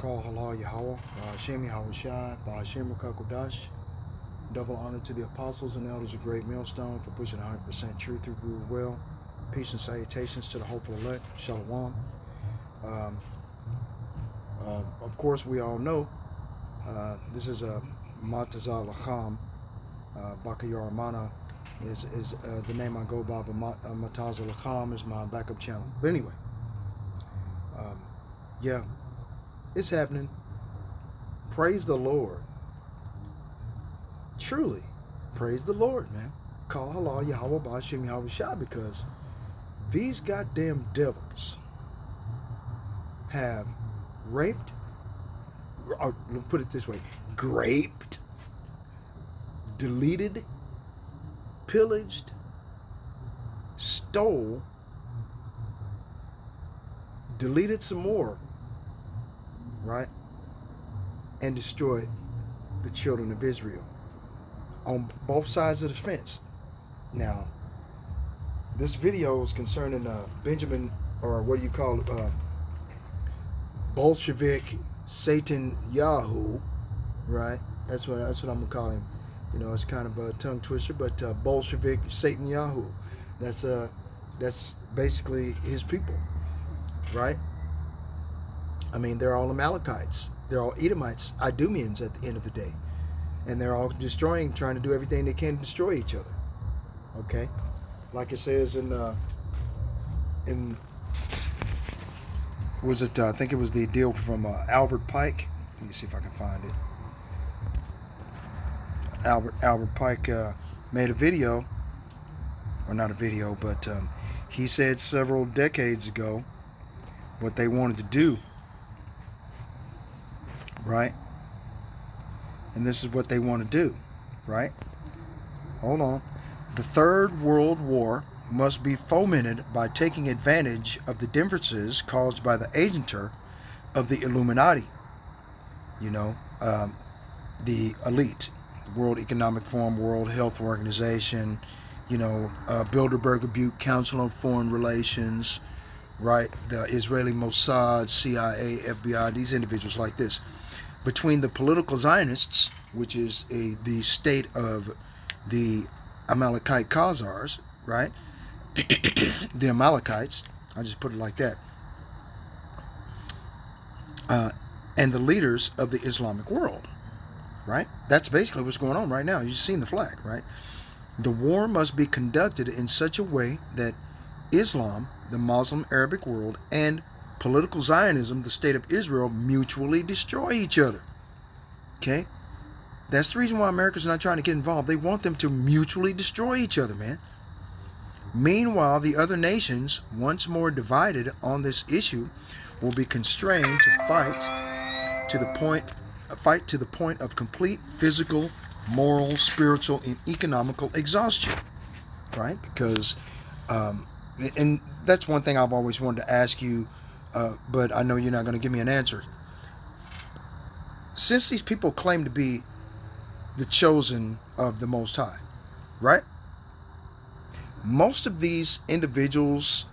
call halal Yahweh, Hashem Yahweh Shai, Hashem Kakodash. Double honor to the apostles and elders of Great Millstone for pushing 100% truth through good will. Peace and salutations to the hopeful elect. Shalom. Of course, we all know this is a Matazah Lacham. Bakayar Mana is the name I go by, but Matazah Lacham is my backup channel. But anyway, yeah, it's happening. Praise the Lord. Truly, praise the Lord, man. Call halal Yahweh Ba'ashem Yahweh Shai, because these goddamn devils have raped, or put it this way, graped, deleted, pillaged, stole, deleted some more, right? And destroyed the children of Israel on both sides of the fence. Now, this video is concerning Benjamin, or what do you call it, Bolshevik Satan Yahoo, right? That's what I'm gonna call him. You know, it's kind of a tongue twister, but Bolshevik Satan Yahoo. That's basically his people, right? I mean, they're all Amalekites. They're all Edomites, Idumeans at the end of the day. And they're all destroying, trying to do everything they can to destroy each other. Okay? Like it says in was it, I think it was the deal from Albert Pike. Let me see if I can find it. Albert Pike made a video, or not a video, but he said several decades ago what they wanted to do, right? And this is what they want to do, right? Hold on. The Third World War must be fomented by taking advantage of the differences caused by the agentur of the Illuminati, you know, the elite, the World Economic Forum, World Health Organization, you know, Bilderberg Butte Council on Foreign Relations, right? The Israeli Mossad, CIA, FBI, these individuals like this. Between the political Zionists, which is the state of the Amalekite Khazars, right? The Amalekites, I just put it like that, and the leaders of the Islamic world, right? That's basically what's going on right now. You've seen the flag, right? The war must be conducted in such a way that Islam, the Muslim Arabic world, and political Zionism, the state of Israel, mutually destroy each other. Okay? That's the reason why America's not trying to get involved. They want them to mutually destroy each other, man. Meanwhile, the other nations, once more divided on this issue, will be constrained to fight to the point of complete physical, moral, spiritual, and economical exhaustion. Right? Because, and that's one thing I've always wanted to ask you, but I know you're not going to give me an answer. Since these people claim to be the chosen of the Most High, right? Most of these individuals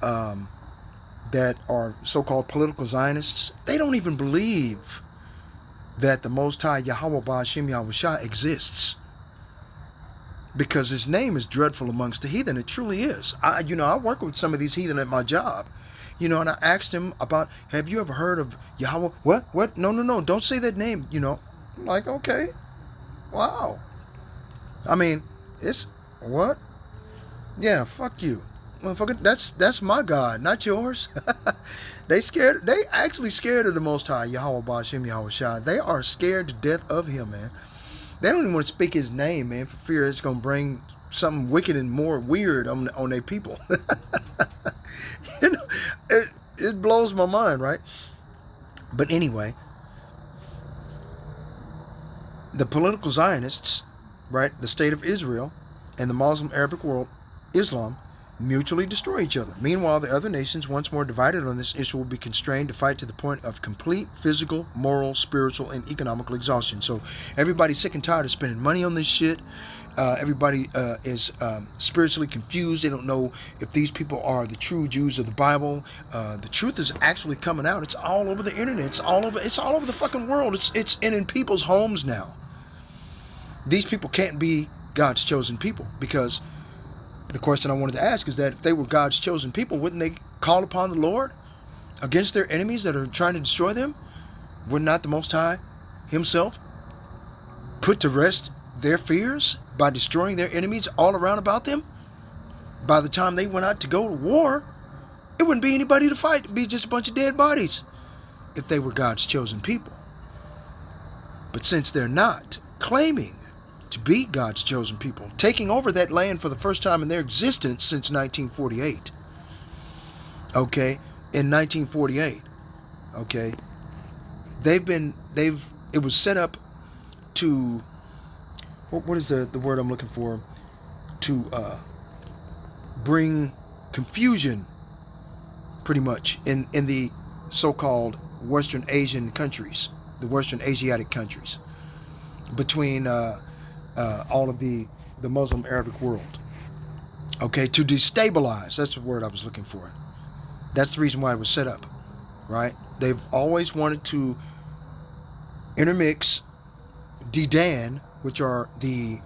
that are so-called political Zionists, they don't even believe that the Most High Yahweh Ba'ashem Yahweh Shai exists, because his name is dreadful amongst the heathen. It truly is. I work with some of these heathen at my job. You know, and I asked him about, have you ever heard of Yahweh? What? No, don't say that name, you know. I'm like, okay. Wow. I mean, it's, what? Yeah, fuck you. Motherfucker, that's my God, not yours. They actually scared of the Most High, Yahweh Ba'ashem Yahweh Shai. They are scared to death of him, man. They don't even want to speak his name, man, for fear it's going to bring something wicked and more weird on their people. You know, it blows my mind, right? But anyway, the political Zionists, right, the state of Israel, and the Muslim Arabic world, Islam, mutually destroy each other. Meanwhile, the other nations, once more divided on this issue, will be constrained to fight to the point of complete physical, moral, spiritual, and economical exhaustion. So everybody's sick and tired of spending money on this shit. Everybody is spiritually confused. They don't know if these people are the true Jews of the Bible. The truth is actually coming out. It's all over the internet. It's all over the fucking world. It's in people's homes now. These people can't be God's chosen people, because the question I wanted to ask is that if they were God's chosen people, wouldn't they call upon the Lord against their enemies that are trying to destroy them? Would not the Most High himself put to rest their fears by destroying their enemies all around about them? By the time they went out to go to war, it wouldn't be anybody to fight. It'd be just a bunch of dead bodies if they were God's chosen people. But since they're not claiming to be God's chosen people, taking over that land for the first time in their existence since 1948. Okay, in 1948, okay, it was set up to, what is the word I'm looking for? To bring confusion, pretty much, in the so-called Western Asian countries, the Western Asiatic countries, between all of the Muslim Arabic world. Okay, to destabilize, that's the word I was looking for. That's the reason why it was set up, right? They've always wanted to intermix Dedan, which are the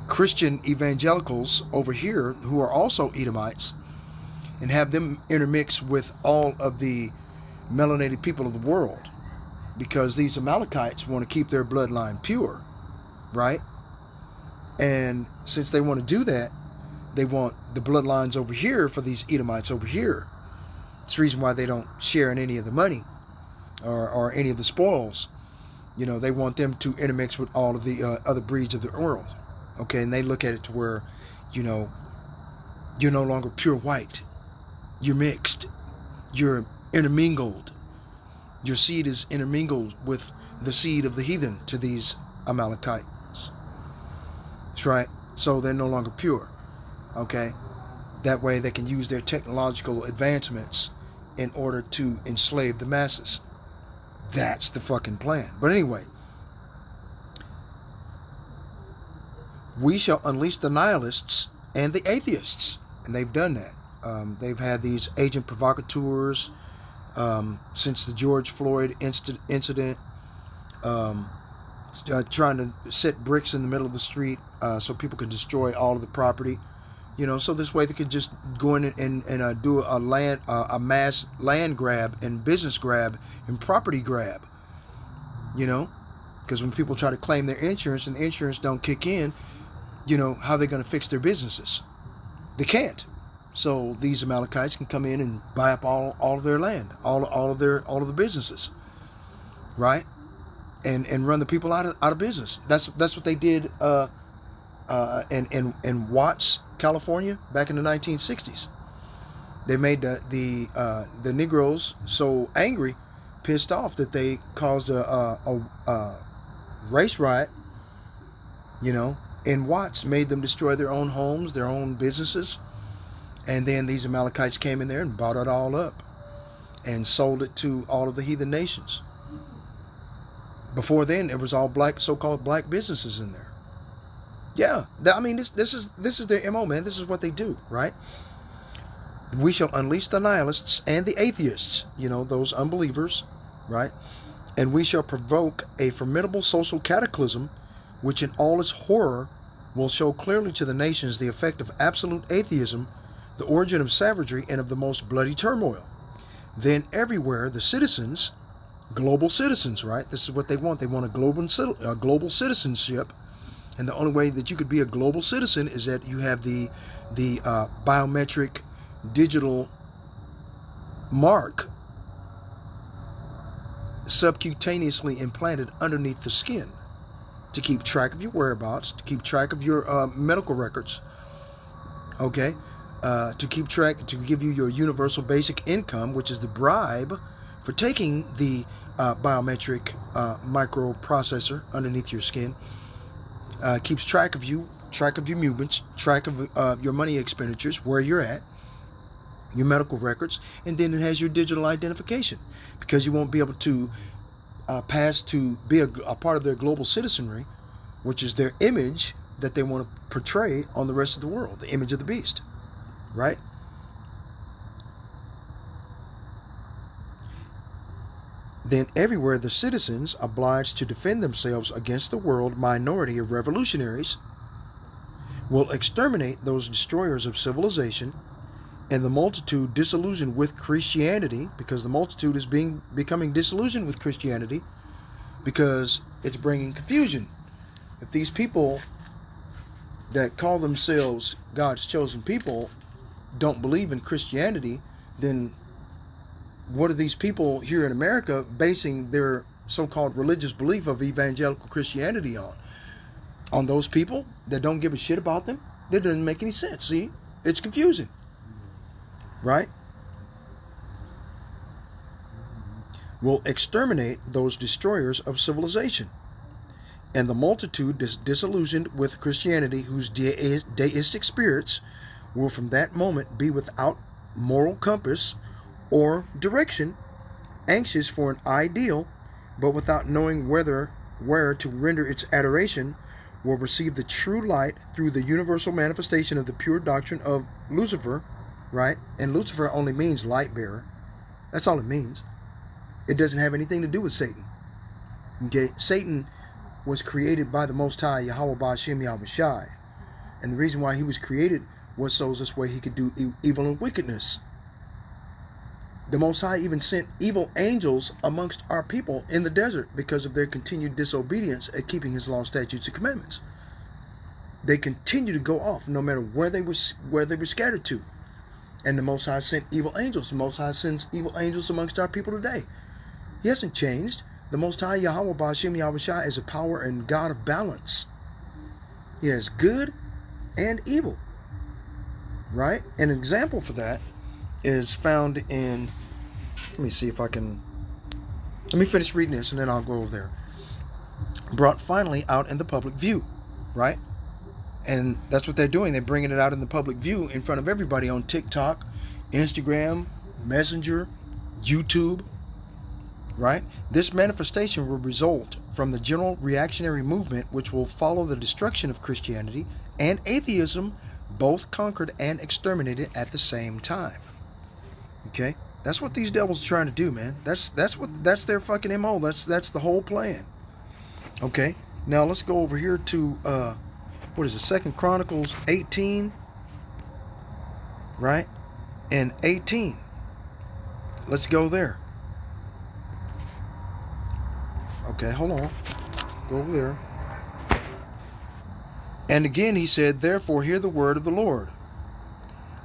Christian evangelicals over here who are also Edomites, and have them intermix with all of the melanated people of the world, because these Amalekites want to keep their bloodline pure, right? And since they want to do that, they want the bloodlines over here for these Edomites over here. It's the reason why they don't share in any of the money or any of the spoils. You know, they want them to intermix with all of the other breeds of the world. Okay, and they look at it to where, you know, you're no longer pure white. You're mixed. You're intermingled. Your seed is intermingled with the seed of the heathen to these Amalekites. That's right. So they're no longer pure. Okay? That way they can use their technological advancements in order to enslave the masses. That's the fucking plan. But anyway, we shall unleash the nihilists and the atheists. And they've done that. They've had these agent provocateurs since the George Floyd incident, trying to set bricks in the middle of the street so people can destroy all of the property. You know, so this way they can just go in and do a mass land grab and business grab and property grab. You know, because when people try to claim their insurance and the insurance don't kick in, you know, how are they going to fix their businesses? They can't. So these Amalekites can come in and buy up all of their land, all of the businesses, right? And run the people out of business. That's what they did in Watts, California, back in the 1960s. They made the Negroes so angry, pissed off, that they caused a race riot. You know, in Watts, made them destroy their own homes, their own businesses. And then these Amalekites came in there and bought it all up and sold it to all of the heathen nations. Before then, it was all black, so-called black businesses in there. Yeah, I mean, this is their MO, man. This is what they do, right? We shall unleash the nihilists and the atheists, you know, those unbelievers, right? And we shall provoke a formidable social cataclysm, which in all its horror will show clearly to the nations the effect of absolute atheism, the origin of savagery, and of the most bloody turmoil. Then everywhere the citizens, global citizens, right? This is what they want. They want a global citizenship. And the only way that you could be a global citizen is that you have the biometric digital mark subcutaneously implanted underneath the skin to keep track of your whereabouts, to keep track of your medical records, okay? To keep track, to give you your universal basic income, which is the bribe for taking the biometric microprocessor underneath your skin. Keeps track of you, track of your movements, track of your money expenditures, where you're at, your medical records, and then it has your digital identification, because you won't be able to pass to be a part of their global citizenry, which is their image that they want to portray on the rest of the world, the image of the beast, right? Then everywhere the citizens obliged to defend themselves against the world minority of revolutionaries will exterminate those destroyers of civilization, and the multitude disillusioned with Christianity, because the multitude is becoming disillusioned with Christianity because it's bringing confusion. If these people that call themselves God's chosen people don't believe in Christianity, then what are these people here in America basing their so-called religious belief of evangelical Christianity on? On those people that don't give a shit about them? That doesn't make any sense. See, it's confusing, right? Will exterminate those destroyers of civilization, and the multitude disillusioned with Christianity, whose deistic spirits will from that moment be without moral compass or direction, anxious for an ideal, but without knowing where to render its adoration, will receive the true light through the universal manifestation of the pure doctrine of Lucifer, right? And Lucifer only means light bearer. That's all it means. It doesn't have anything to do with Satan. Okay? Satan was created by the Most High, Yahweh Ba'Shem Yahweh Shai. And the reason why he was created was so this way he could do evil and wickedness. The Most High even sent evil angels amongst our people in the desert because of their continued disobedience at keeping his law, statutes, and commandments. They continue to go off no matter where they were scattered to. And the Most High sent evil angels. The Most High sends evil angels amongst our people today. He hasn't changed. The Most High, Yahweh Ba'Shem Yahweh Shai, is a power and God of balance. He has good and evil. Right? An example for that is found in, let me see if I can, let me finish reading this and then I'll go over there. Brought finally out in the public view, right? And that's what they're doing. They're bringing it out in the public view in front of everybody on TikTok, Instagram, Messenger, YouTube, right? This manifestation will result from the general reactionary movement, which will follow the destruction of Christianity and atheism, both conquered and exterminated at the same time. Okay, that's what these devils are trying to do, man. That's their fucking MO. That's the whole plan. Okay, now let's go over here to what is it? 2 Chronicles 18, right? And 18. Let's go there. Okay, hold on. Go over there. And again he said, therefore hear the word of the Lord.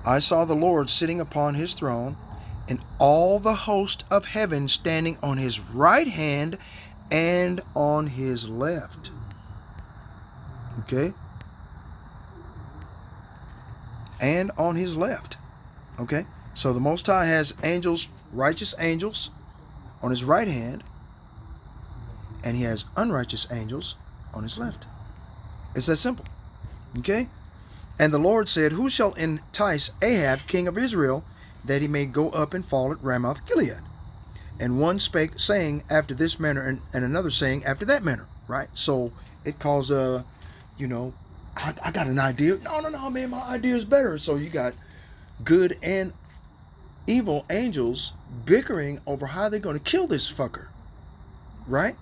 I saw the Lord sitting upon his throne, and all the host of heaven standing on his right hand and on his left. Okay? And on his left. Okay? So the Most High has angels, righteous angels, on his right hand, and he has unrighteous angels on his left. It's that simple. Okay? And the Lord said, who shall entice Ahab, king of Israel, that he may go up and fall at Ramoth Gilead? And one spake, saying after this manner, and another saying after that manner. Right? So it calls I got an idea. No, man, my idea is better. So you got good and evil angels bickering over how they're going to kill this fucker. Right?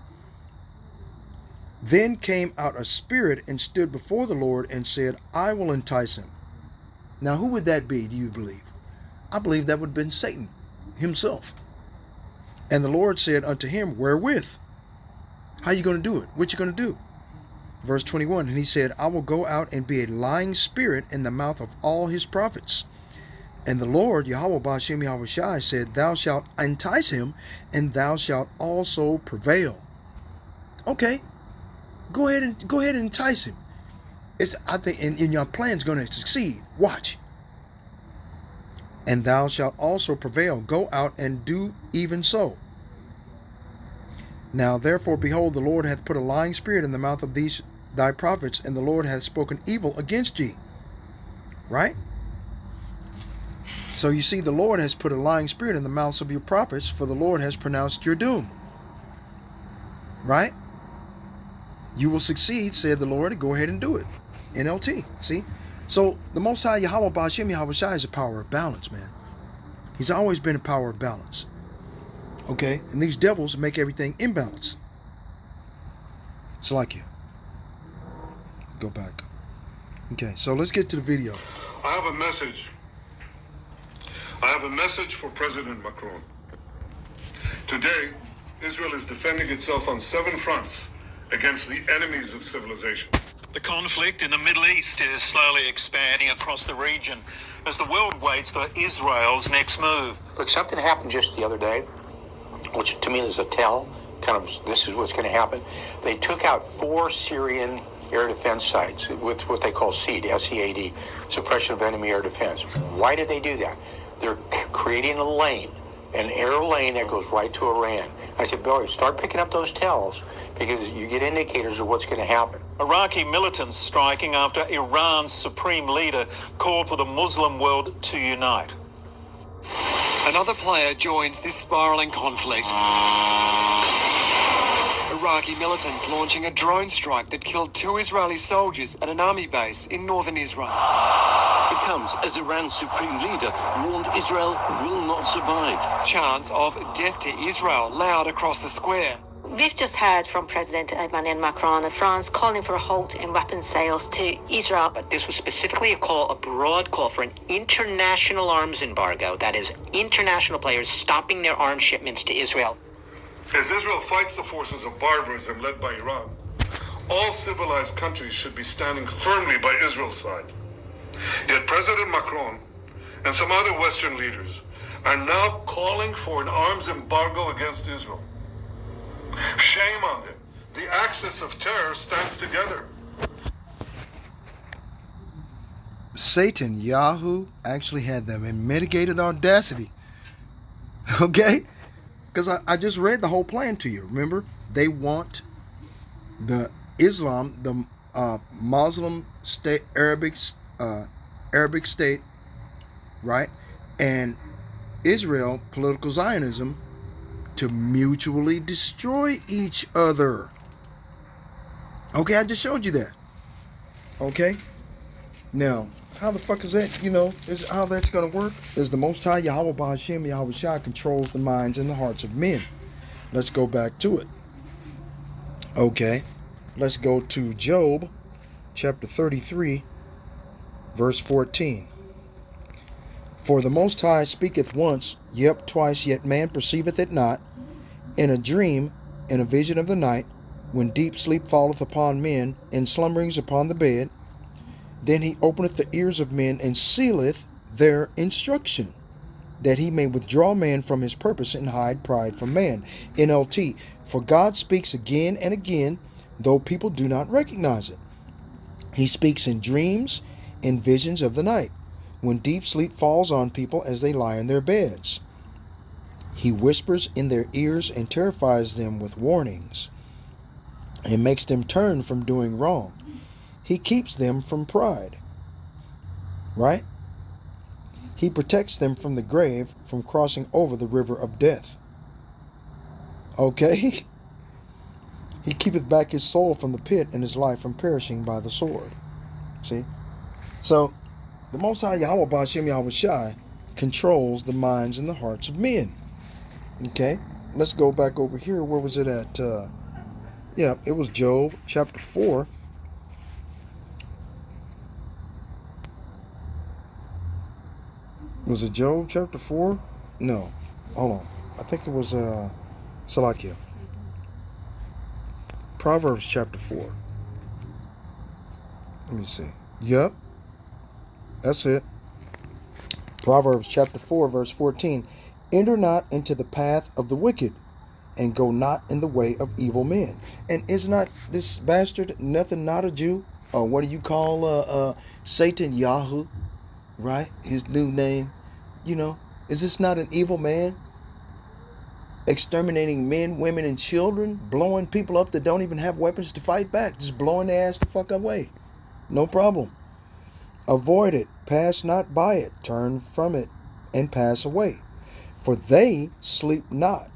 Then came out a spirit and stood before the Lord and said, I will entice him. Now, who would that be, do you believe? I believe that would have been Satan himself. And the Lord said unto him, wherewith? How you going to do it? What you going to do? Verse 21, and he said, I will go out and be a lying spirit in the mouth of all his prophets. And the Lord, Yahweh Ba'Shem Yahweh Shai, said, thou shalt entice him, and thou shalt also prevail. Okay. Go ahead and entice him. I think in your plan's going to succeed. Watch. And thou shalt also prevail. Go out and do even so. Now therefore, behold, the Lord hath put a lying spirit in the mouth of these thy prophets, and the Lord hath spoken evil against ye. Right? So you see, the Lord has put a lying spirit in the mouths of your prophets, for the Lord has pronounced your doom. Right? You will succeed, said the Lord, and go ahead and do it. NLT. See? So the Most High Yahweh Ba'ashem Yahweh Shai is a power of balance, man. He's always been a power of balance. Okay? And these devils make everything imbalance. It's like you. Go back. Okay, so let's get to the video. I have a message. I have a message for President Macron. Today, Israel is defending itself on 7 fronts against the enemies of civilization. The conflict in the Middle East is slowly expanding across the region as the world waits for Israel's next move. Look, something happened just the other day, which to me is a tell, kind of this is what's going to happen. They took out 4 Syrian air defense sites with what they call SEAD, S-E-A-D, suppression of enemy air defense. Why did they do that? They're creating a lane, an air lane that goes right to Iran. I said, boy, start picking up those tells because you get indicators of what's going to happen. Iraqi militants striking after Iran's supreme leader called for the Muslim world to unite. Another player joins this spiraling conflict. Iraqi militants launching a drone strike that killed 2 Israeli soldiers at an army base in northern Israel. It comes as Iran's supreme leader warned Israel will not survive. Chants of death to Israel loud across the square. We've just heard from President Emmanuel Macron of France calling for a halt in weapons sales to Israel. But this was specifically a broad call for an international arms embargo. That is, international players stopping their arms shipments to Israel. As Israel fights the forces of barbarism led by Iran, all civilized countries should be standing firmly by Israel's side. Yet President Macron and some other Western leaders are now calling for an arms embargo against Israel. Shame on them. The axis of terror stands together. Satan, Yahoo, actually had them in mitigated audacity. Okay? Because I just read the whole plan to you. Remember? They want the Islam, the Muslim state, Arabic state, right? And Israel, political Zionism, to mutually destroy each other. Okay, I just showed you that. Okay? Now, how the fuck is that, is how that's going to work? Is the Most High Yahweh Ba'ashem Yahweh Shai controls the minds and the hearts of men. Let's go back to it. Okay, let's go to Job, chapter 33, verse 14. For the Most High speaketh once, yep, twice, yet man perceiveth it not, in a dream, in a vision of the night, when deep sleep falleth upon men, and slumberings upon the bed. Then he openeth the ears of men, and sealeth their instruction, that he may withdraw man from his purpose, and hide pride from man. NLT, for God speaks again and again, though people do not recognize it. He speaks in dreams, in visions of the night, when deep sleep falls on people as they lie in their beds. He whispers in their ears and terrifies them with warnings, and makes them turn from doing wrong. He keeps them from pride, right? He protects them from the grave, from crossing over the river of death. Okay? He keepeth back his soul from the pit, and his life from perishing by the sword. See? So, the Most High Yahweh Ba'ashem Yahweh Shai controls the minds and the hearts of men. Okay? Let's go back over here. Where was it at? Yeah, it was Job chapter 4. Was it Job chapter 4? No. Hold on. I think it was Salakia. Proverbs chapter 4. Let me see. Yep. That's it. Proverbs chapter 4, verse 14. Enter not into the path of the wicked, and go not in the way of evil men. And is not this bastard nothing not a Jew? Or what do you call Satan, Yahoo? Right? His new name. Is this not an evil man? exterminating men, women, and children, blowing people up that don't even have weapons to fight back, just blowing their ass the fuck away. No problem. Avoid it, pass not by it, turn from it, and pass away. For they sleep not,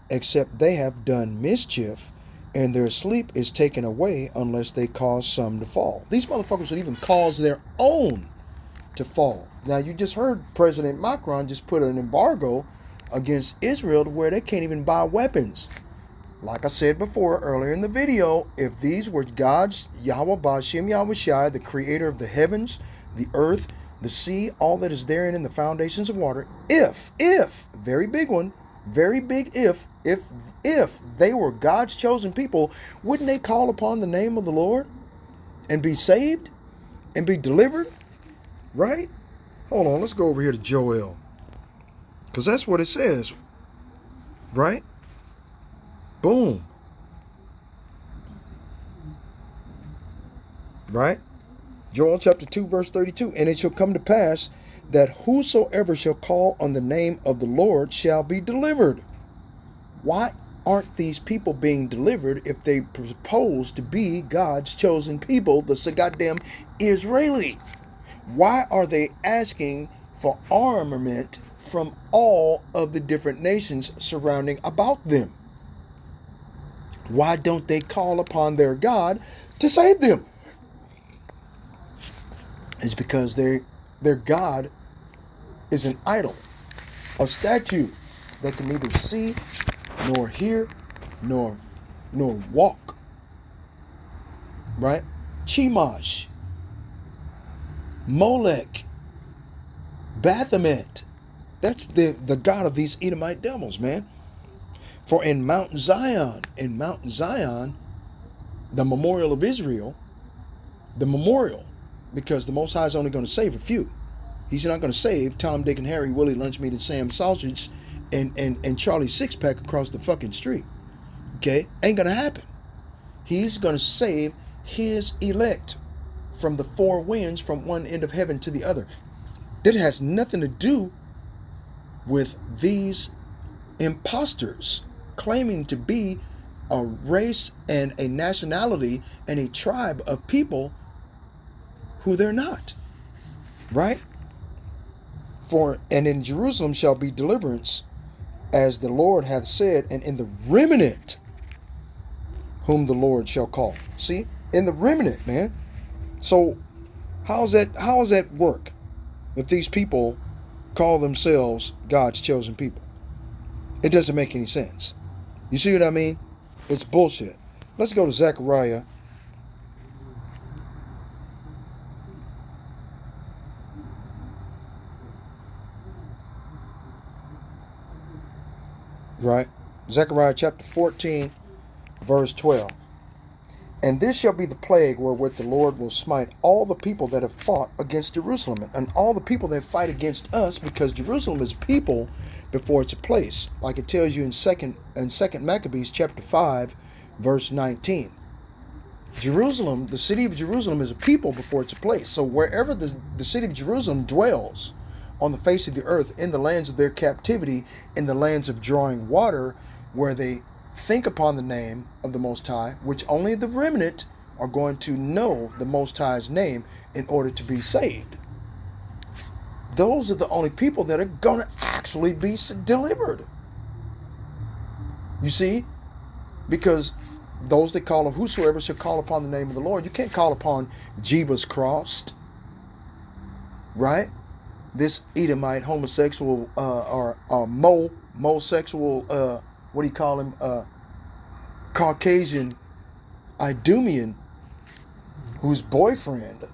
except they have done mischief, and their sleep is taken away unless they cause some to fall. These motherfuckers would even cause their own to fall. Now, you just heard President Macron just put an embargo against Israel to where they can't even buy weapons. Like I said before earlier in the video, if these were God's, Yahweh Ba'Shem Yahweh Shai, the creator of the heavens, the earth, the sea, all that is therein in the foundations of water, if, very big one, very big if they were God's chosen people, wouldn't they call upon the name of the Lord and be saved and be delivered? Right? Hold on, let's go over here to Joel. Because that's what it says. Right? Boom. Right? Joel chapter 2 verse 32. And it shall come to pass that whosoever shall call on the name of the Lord shall be delivered. Why aren't these people being delivered if they propose to be God's chosen people, the goddamn Israeli? Why are they asking for armament from all of the different nations surrounding about them? Why don't they call upon their God to save them? It's because their God is an idol, a statue that can neither see, nor hear, nor walk. Right? Chemosh, Molech, Baphomet. That's the god of these Edomite devils, man. For in Mount Zion, the memorial of Israel, the memorial, because the Most High is only going to save a few. He's not going to save Tom, Dick, and Harry, Willie, Lunchmeat, and Sam Sausage, and Charlie Sixpack across the fucking street. Okay? Ain't going to happen. He's going to save his elect from the four winds, from one end of heaven to the other. That has nothing to do with these imposters claiming to be a race and a nationality and a tribe of people who they're not. Right? And in Jerusalem shall be deliverance, as the Lord hath said, and in the remnant whom the Lord shall call. See? In the remnant, man. So how does that work if these people call themselves God's chosen people? It doesn't make any sense. You see what I mean? It's bullshit. Let's go to Zechariah. Right? Zechariah chapter 14, verse 12. And this shall be the plague wherewith the Lord will smite all the people that have fought against Jerusalem, and all the people that fight against us, because Jerusalem is people before it's a place. Like it tells you in second Maccabees chapter 5, verse 19. Jerusalem, the city of Jerusalem, is a people before it's a place. So wherever the city of Jerusalem dwells on the face of the earth, in the lands of their captivity, in the lands of drawing water, where they think upon the name of the Most High, which only the remnant are going to know the Most High's name in order to be saved. Those are the only people that are going to actually be delivered. You see? Because those that call of whosoever shall call upon the name of the Lord, you can't call upon Jeebus crossed. Right? This Edomite homosexual or homosexual, what do you call him? Caucasian Idumean, whose boyfriend,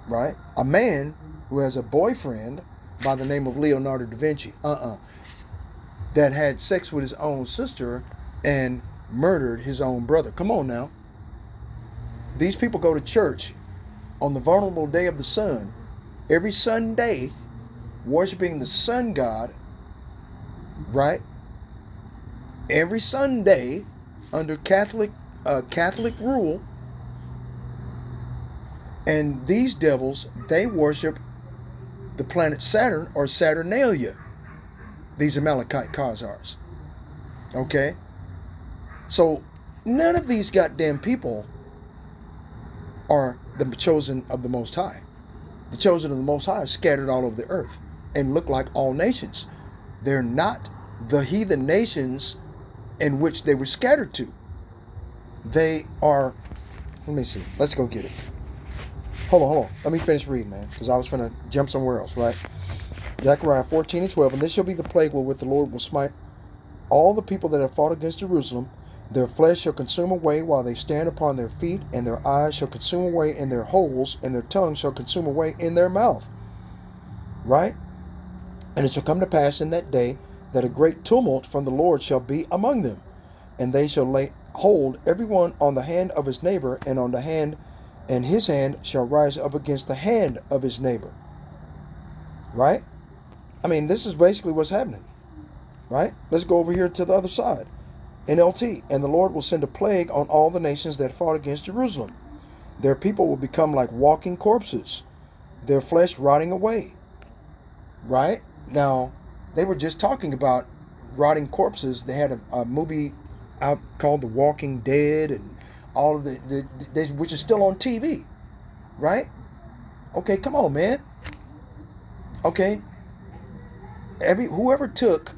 right? A man who has a boyfriend by the name of Leonardo da Vinci, that had sex with his own sister and murdered his own brother. Come on now. These people go to church on the vulnerable day of the sun, every Sunday, worshiping the sun god, right? Every Sunday, under Catholic rule. And these devils, they worship the planet Saturn, or Saturnalia. These Amalekite Khazars. Okay? So none of these goddamn people are the chosen of the Most High. The chosen of the Most High are scattered all over the earth and look like all nations. They're not the heathen nations in which they were scattered to. They are, let me see. Let's go get it. Hold on. Let me finish reading, man, because I was going to jump somewhere else, right? Zechariah 14 and 12. And this shall be the plague wherewith the Lord will smite all the people that have fought against Jerusalem. Their flesh shall consume away while they stand upon their feet, and their eyes shall consume away in their holes, and their tongue shall consume away in their mouth. Right? And it shall come to pass in that day that a great tumult from the Lord shall be among them, and they shall lay hold every one on the hand of his neighbor, and on the hand, and his hand shall rise up against the hand of his neighbor. Right? I mean, this is basically what's happening. Right? Let's go over here to the other side. NLT. And the Lord will send a plague on all the nations that fought against Jerusalem. Their people will become like walking corpses, their flesh rotting away. Right? Now, they were just talking about rotting corpses. They had a movie out called The Walking Dead, and all of which is still on TV. Right? Okay, come on, man. Okay. Whoever took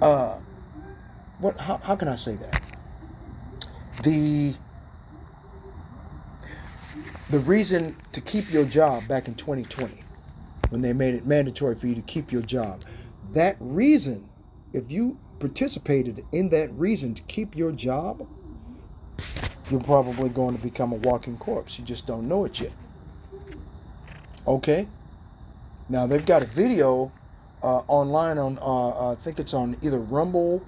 how can I say that? The reason to keep your job back in 2020, when they made it mandatory for you to keep your job, that reason, if you participated in that reason to keep your job, you're probably going to become a walking corpse. You just don't know it yet. Okay? Now, they've got a video online on, I think it's on either Rumble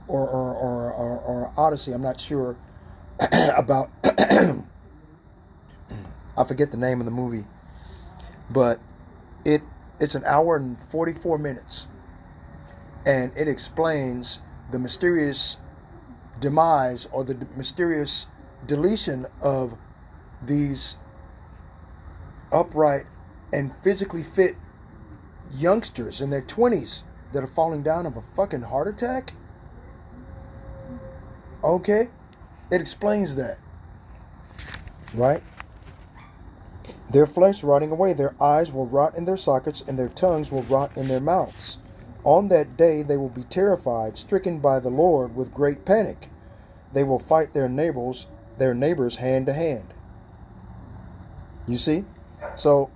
or Odyssey. I'm not sure about, I forget the name of the movie, but it's an hour and 44 minutes, and it explains the mysterious demise or the mysterious deletion of these upright and physically fit youngsters in their 20s that are falling down of a fucking heart attack. Okay? It explains that. Right? Their flesh rotting away, their eyes will rot in their sockets, and their tongues will rot in their mouths. On that day they will be terrified, stricken by the Lord with great panic. They will fight their neighbors hand to hand. You see? So,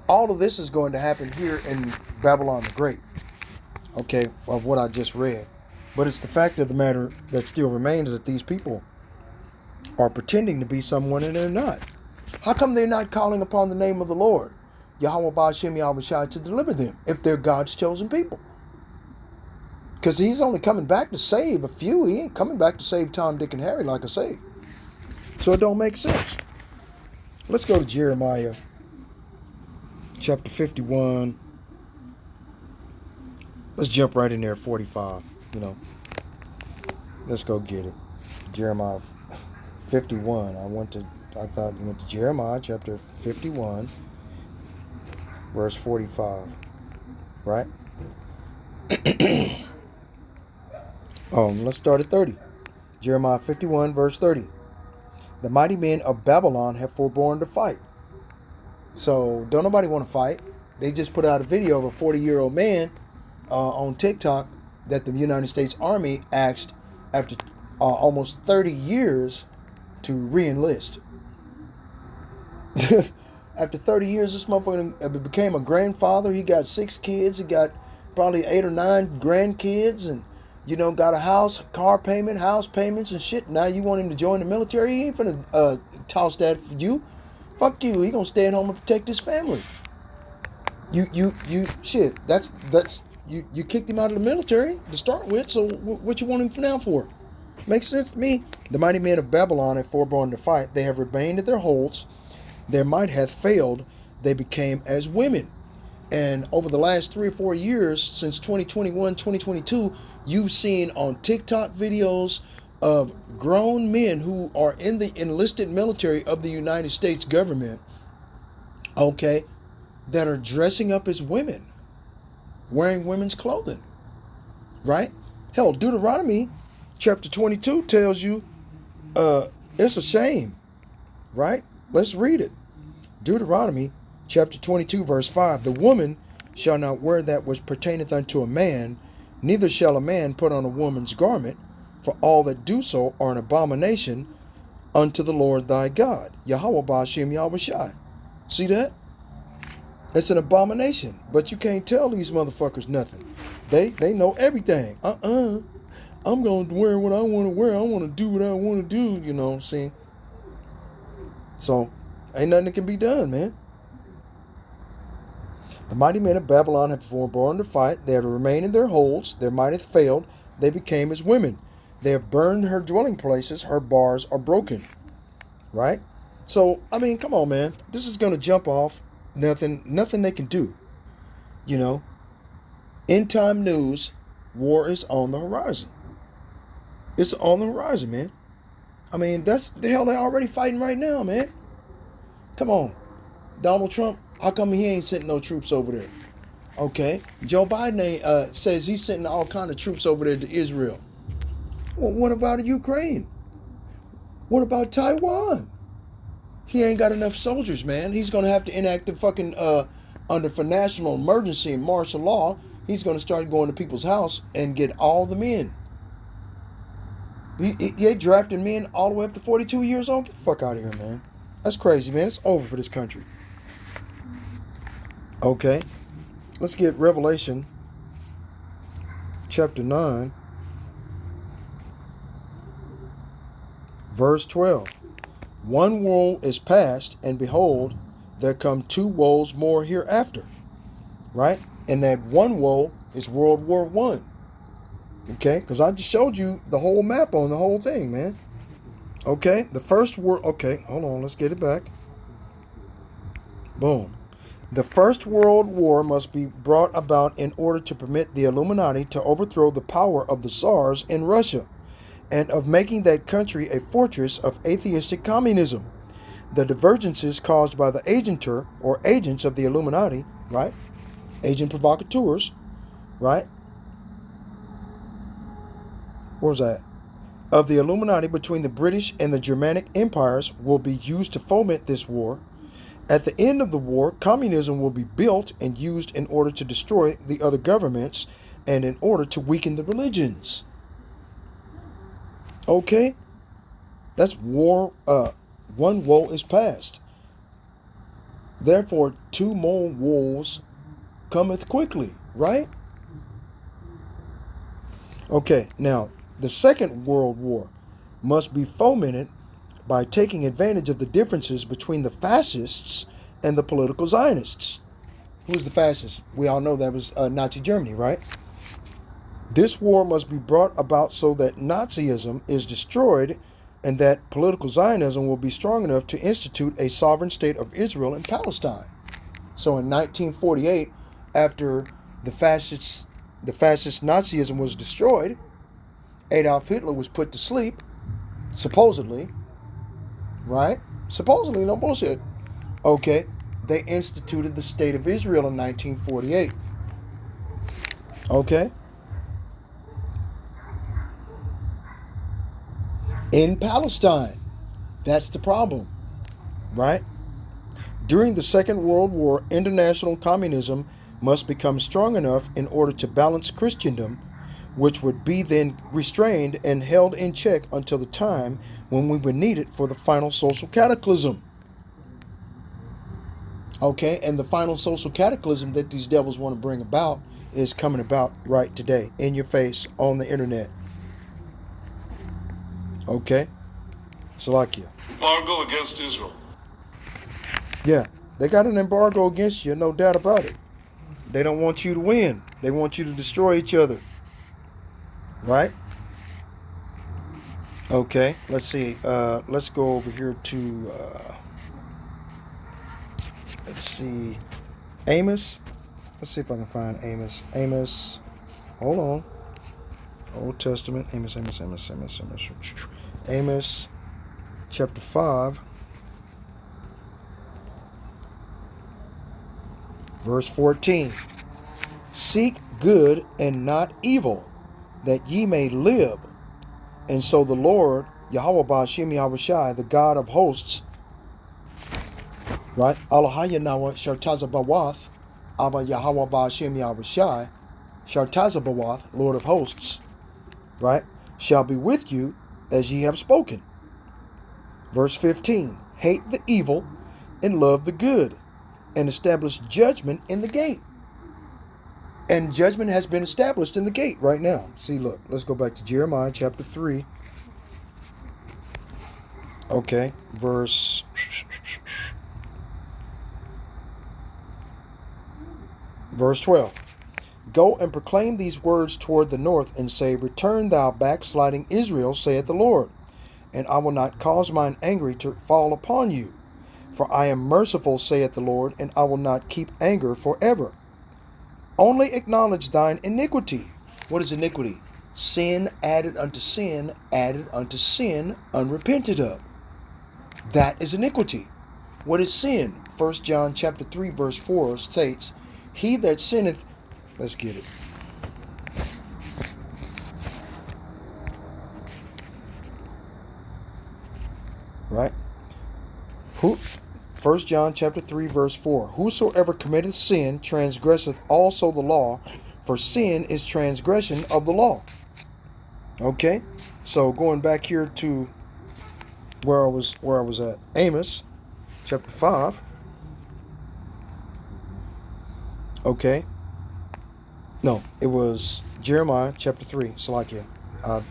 all of this is going to happen here in Babylon the Great. Okay, of what I just read. But it's the fact of the matter that still remains that these people are pretending to be someone and they're not. How come they're not calling upon the name of the Lord, Yahweh Ba'Shem Yahweh Shai, to deliver them if they're God's chosen people? Because he's only coming back to save a few. He ain't coming back to save Tom, Dick, and Harry like I say. So it don't make sense. Let's go to Jeremiah chapter 51. Let's jump right in there at 45. Let's go get it. Jeremiah 51. I thought you went to Jeremiah chapter 51, verse 45. Right? Let's start at 30. Jeremiah 51, verse 30. The mighty men of Babylon have forborne to fight. So, don't nobody want to fight. They just put out a video of a 40-year-old man on TikTok that the United States Army asked after almost 30 years to re-enlist. After 30 years, this motherfucker became a grandfather. He got 6 kids. He got probably 8 or 9 grandkids, and got a house, car payment, house payments and shit. Now you want him to join the military? He ain't finna toss that for you. Fuck you. He gonna stay at home and protect his family. You shit. That's you kicked him out of the military to start with. So what you want him now for? Makes sense to me. The mighty men of Babylon have forborne to fight. They have remained at their holds. Their might hath failed. They became as women. And over the last 3 or 4 years, since 2021, 2022, you've seen on TikTok videos of grown men who are in the enlisted military of the United States government, okay, that are dressing up as women, wearing women's clothing, right? Hell, Deuteronomy chapter 22 tells you it's a shame, right? Let's read it. Deuteronomy chapter 22 verse 5. The woman shall not wear that which pertaineth unto a man, neither shall a man put on a woman's garment, for all that do so are an abomination unto the Lord thy God. Yahweh Ba'ashem Yahweh Shai. See that? It's an abomination, but you can't tell these motherfuckers nothing. They know everything. I'm going to wear what I want to wear. I want to do what I want to do, you know, see? So, ain't nothing that can be done, man. The mighty men of Babylon have forborne to fight. They have remained in their holds. Their might hath failed. They became as women. They have burned her dwelling places. Her bars are broken. Right? So, I mean, come on, man. This is going to jump off. Nothing they can do. You know? End time news. War is on the horizon. It's on the horizon, man. I mean, that's the hell they're already fighting right now, man. Come on. Donald Trump, how come he ain't sending no troops over there? Okay. Joe Biden says he's sending all kind of troops over there to Israel. Well, what about Ukraine? What about Taiwan? He ain't got enough soldiers, man. He's going to have to enact the fucking, under for national emergency and martial law, he's going to start going to people's house and get all the men. They drafting men all the way up to 42 years old. Get the fuck out of here, man. That's crazy, man. It's over for this country. Okay. Let's get Revelation chapter 9, verse 12. One woe is past, and behold, there come two woes more hereafter. Right? And that one woe is World War I. Okay? Because I just showed you the whole map on the whole thing, man. Okay? The first war... Okay, hold on. Let's get it back. Boom. The First World War must be brought about in order to permit the Illuminati to overthrow the power of the Tsars in Russia and of making that country a fortress of atheistic communism. The divergences caused by the agenter or agents of the Illuminati, right? Agent provocateurs, right? Where was that? Of the Illuminati between the British and the Germanic empires will be used to foment this war. At the end of the war, communism will be built and used in order to destroy the other governments and in order to weaken the religions. Okay? That's war. One woe is past. Therefore, two more woes cometh quickly, right? Okay, now, the Second World War must be fomented by taking advantage of the differences between the fascists and the political Zionists. Who's the fascist? We all know that was Nazi Germany, right? This war must be brought about so that Nazism is destroyed and that political Zionism will be strong enough to institute a sovereign state of Israel in Palestine. So in 1948, after the fascist Nazism was destroyed, Adolf Hitler was put to sleep, supposedly, right? Supposedly, no bullshit. Okay, they instituted the State of Israel in 1948. Okay? In Palestine. That's the problem, right? During the Second World War, international communism must become strong enough in order to balance Christendom, which would be then restrained and held in check until the time when we would need it for the final social cataclysm. Okay, and the final social cataclysm that these devils want to bring about is coming about right today, in your face, on the internet. Okay? Salakia. Embargo against Israel. Yeah, they got an embargo against you, no doubt about it. They don't want you to win. They want you to destroy each other. Right? Okay, let's see. Let's go over here to, let's see, Amos. Let's see if I can find Amos. Amos, hold on. Old Testament, Amos, chapter 5, verse 14. Seek good and not evil, that ye may live. And so the Lord, Yahweh Ba'ashem Yahushai, the God of hosts, right? Allahaya Nawa Shartazabawath, Abba Yahweh Ba'ashem Yahushai, Shartazabawath, Lord of hosts, right? Shall be with you as ye have spoken. Verse 15, hate the evil and love the good, and establish judgment in the gate. And judgment has been established in the gate right now. See, look, let's go back to Jeremiah chapter 3. Okay, verse 12. Go and proclaim these words toward the north, and say, return thou backsliding Israel, saith the Lord, and I will not cause mine anger to fall upon you. For I am merciful, saith the Lord, and I will not keep anger forever. Only acknowledge thine iniquity. What is iniquity? Sin added unto sin, unrepented of. That is iniquity. What is sin? 1 John chapter 3 verse 4 states, he that sinneth, let's get it. Right? 1 John chapter 3 verse 4. Whosoever committeth sin transgresseth also the law, for sin is transgression of the law. Okay? So going back here to where I was at, Amos chapter 5. Okay. No, it was Jeremiah chapter 3. Salakia. I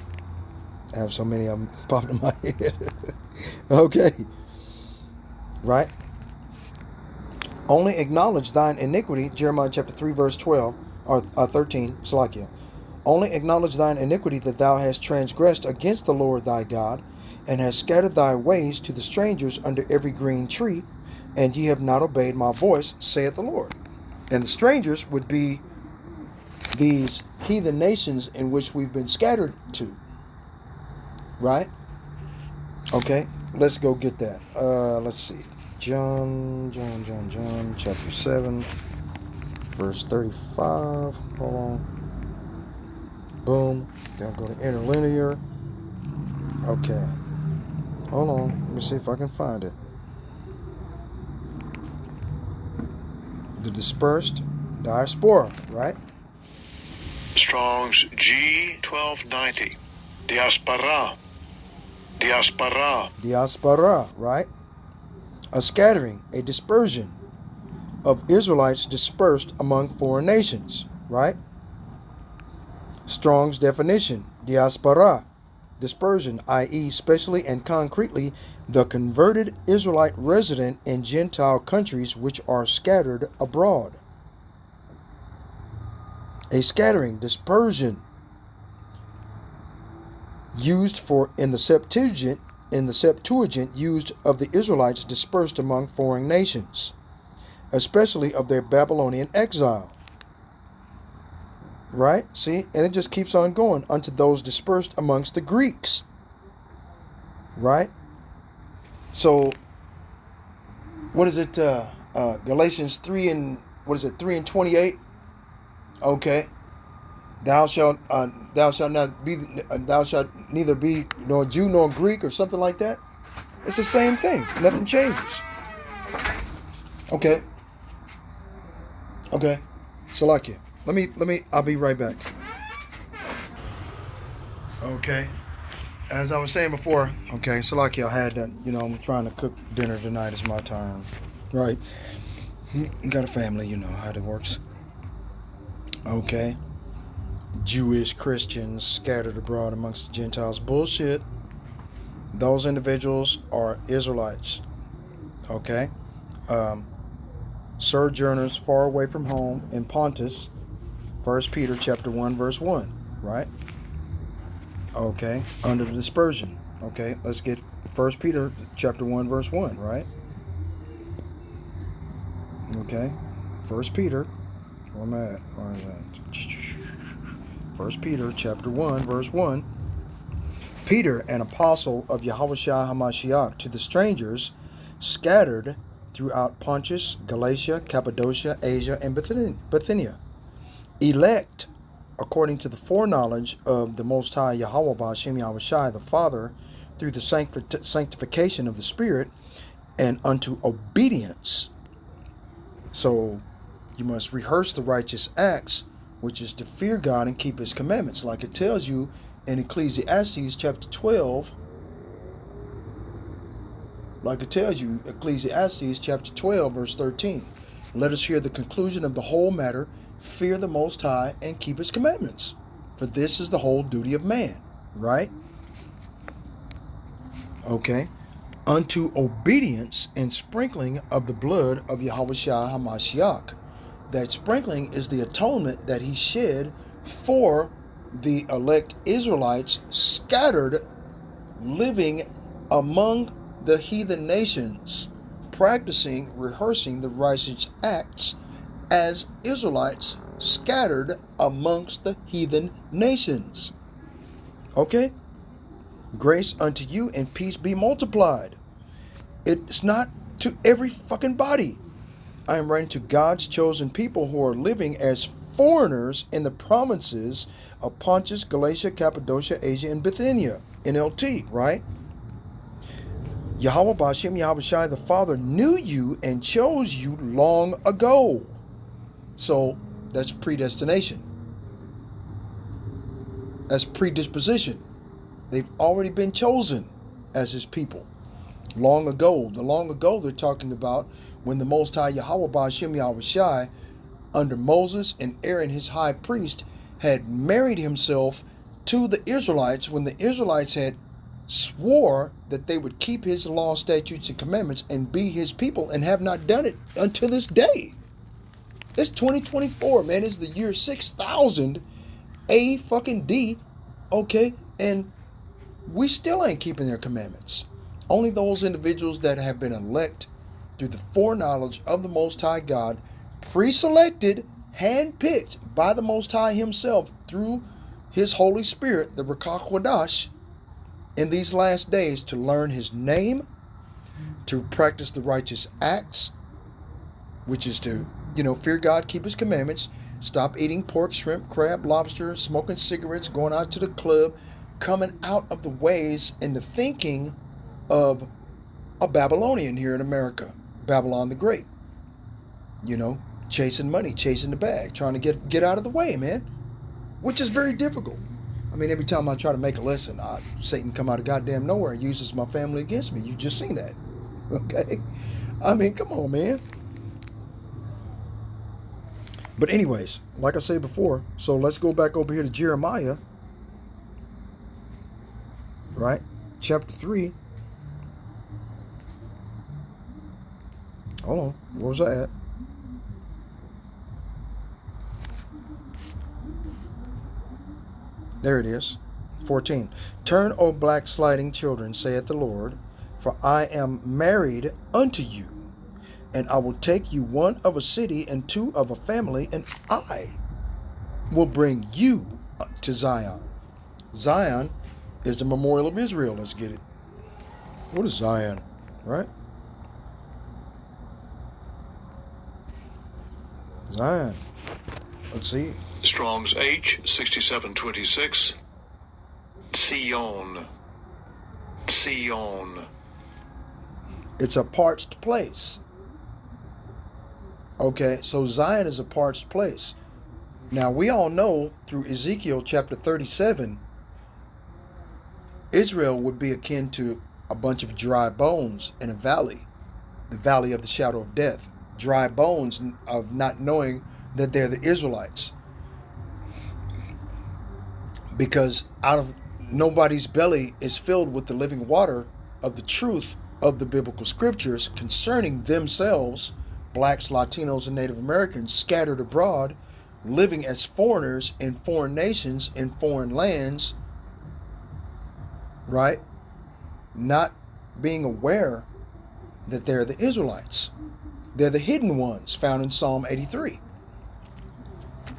have so many of them popping in my head. Okay. Right? Only acknowledge thine iniquity, Jeremiah chapter 3 verse 12, or 13, Salakia. Only acknowledge thine iniquity, that thou hast transgressed against the Lord thy God, and hast scattered thy ways to the strangers under every green tree, and ye have not obeyed my voice, saith the Lord. And the strangers would be these heathen nations in which we've been scattered to. Right? Okay, let's go get that. Let's see. John, chapter 7, verse 35. Hold on. Boom. Then go to interlinear. Okay. Hold on. Let me see if I can find it. The dispersed diaspora, right? Strong's G1290. Diaspora. Diaspora, right? A scattering, a dispersion of Israelites dispersed among foreign nations, right? Strong's definition, diaspora, dispersion, i.e., specially and concretely, the converted Israelite resident in Gentile countries which are scattered abroad. A scattering, dispersion, used for in the Septuagint, used of the Israelites dispersed among foreign nations, especially of their Babylonian exile. Right? See? And it just keeps on going. Unto those dispersed amongst the Greeks. Right? So, what is it? Galatians 3 and, 3:28? Okay. Thou shalt neither be nor Jew nor Greek, or something like that. It's the same thing. Nothing changes. Okay. Okay. Salakia. Let me, I'll be right back. Okay. As I was saying before, okay, Salakia, I had that, I'm trying to cook dinner tonight. It's my turn. Right. You got a family, you know how it works. Okay. Jewish Christians scattered abroad amongst the Gentiles. Bullshit. Those individuals are Israelites. Okay. Sojourners far away from home in Pontus. 1 Peter chapter 1 verse 1. Right. Okay. Under the dispersion. Okay. Let's get 1 Peter chapter 1 verse 1. Right. Okay. 1 Peter. Where am I at? Where is that? 1 Peter chapter 1 verse 1. Peter, an apostle of Yahushua HaMashiach, to the strangers scattered throughout Pontus, Galatia, Cappadocia, Asia, and Bithynia, elect according to the foreknowledge of the Most High Yahweh Ba'ashem Yahushai, the Father, through the sanctification of the Spirit, and unto obedience. So you must rehearse the righteous acts, which is to fear God and keep his commandments, like it tells you in Ecclesiastes chapter 12. Like it tells you, Ecclesiastes chapter 12, verse 13. Let us hear the conclusion of the whole matter. Fear the Most High and keep his commandments, for this is the whole duty of man. Right? Okay. Unto obedience and sprinkling of the blood of Yahushua HaMashiach. That sprinkling is the atonement that he shed for the elect Israelites scattered, living among the heathen nations, practicing, rehearsing the righteous acts as Israelites scattered amongst the heathen nations. Okay? Grace unto you and peace be multiplied. It's not to every fucking body. I am writing to God's chosen people who are living as foreigners in the provinces of Pontus, Galatia, Cappadocia, Asia, and Bithynia. NLT, right? Yahweh Ba'ashem Yahushai, the Father, knew you and chose you long ago. So that's predestination. That's predisposition. They've already been chosen as his people long ago. The long ago they're talking about when the Most High Yahweh Ba'ashem Yahushai, under Moses and Aaron, his high priest, had married himself to the Israelites, when the Israelites had swore that they would keep his law, statutes, and commandments and be his people, and have not done it until this day. It's 2024, man. It's the year 6000 A fucking D, okay? And we still ain't keeping their commandments. Only those individuals that have been elect through the foreknowledge of the Most High God, pre-selected, handpicked by the Most High himself through his Holy Spirit, the Ruach HaKodesh, in these last days, to learn his name, to practice the righteous acts, which is to, fear God, keep his commandments, stop eating pork, shrimp, crab, lobster, smoking cigarettes, going out to the club, coming out of the ways and the thinking of a Babylonian here in America, Babylon the Great. Chasing money, chasing the bag, trying to get out of the way, man, which is very difficult. I mean, every time I try to make a lesson, Satan come out of goddamn nowhere and uses my family against me. You've just seen that. Okay? I mean, come on, man. But anyways, like I said before, so let's go back over here to Jeremiah. Right? Chapter 3. Hold on. Where was I at? There it is. 14. Turn, O black sliding children, saith the Lord, for I am married unto you, and I will take you one of a city and two of a family, and I will bring you to Zion. Zion is the memorial of Israel. Let's get it. What is Zion? Right? Zion. Let's see. Strong's H 6726. Sion. Sion. It's a parched place. Okay, so Zion is a parched place. Now we all know through Ezekiel chapter 37, Israel would be akin to a bunch of dry bones in a valley, the valley of the shadow of death. Dry bones of not knowing that they're the Israelites. Because out of nobody's belly is filled with the living water of the truth of the biblical scriptures concerning themselves, blacks, Latinos, and Native Americans scattered abroad, living as foreigners in foreign nations, in foreign lands, right? Not being aware that they're the Israelites. They're the hidden ones found in Psalm 83,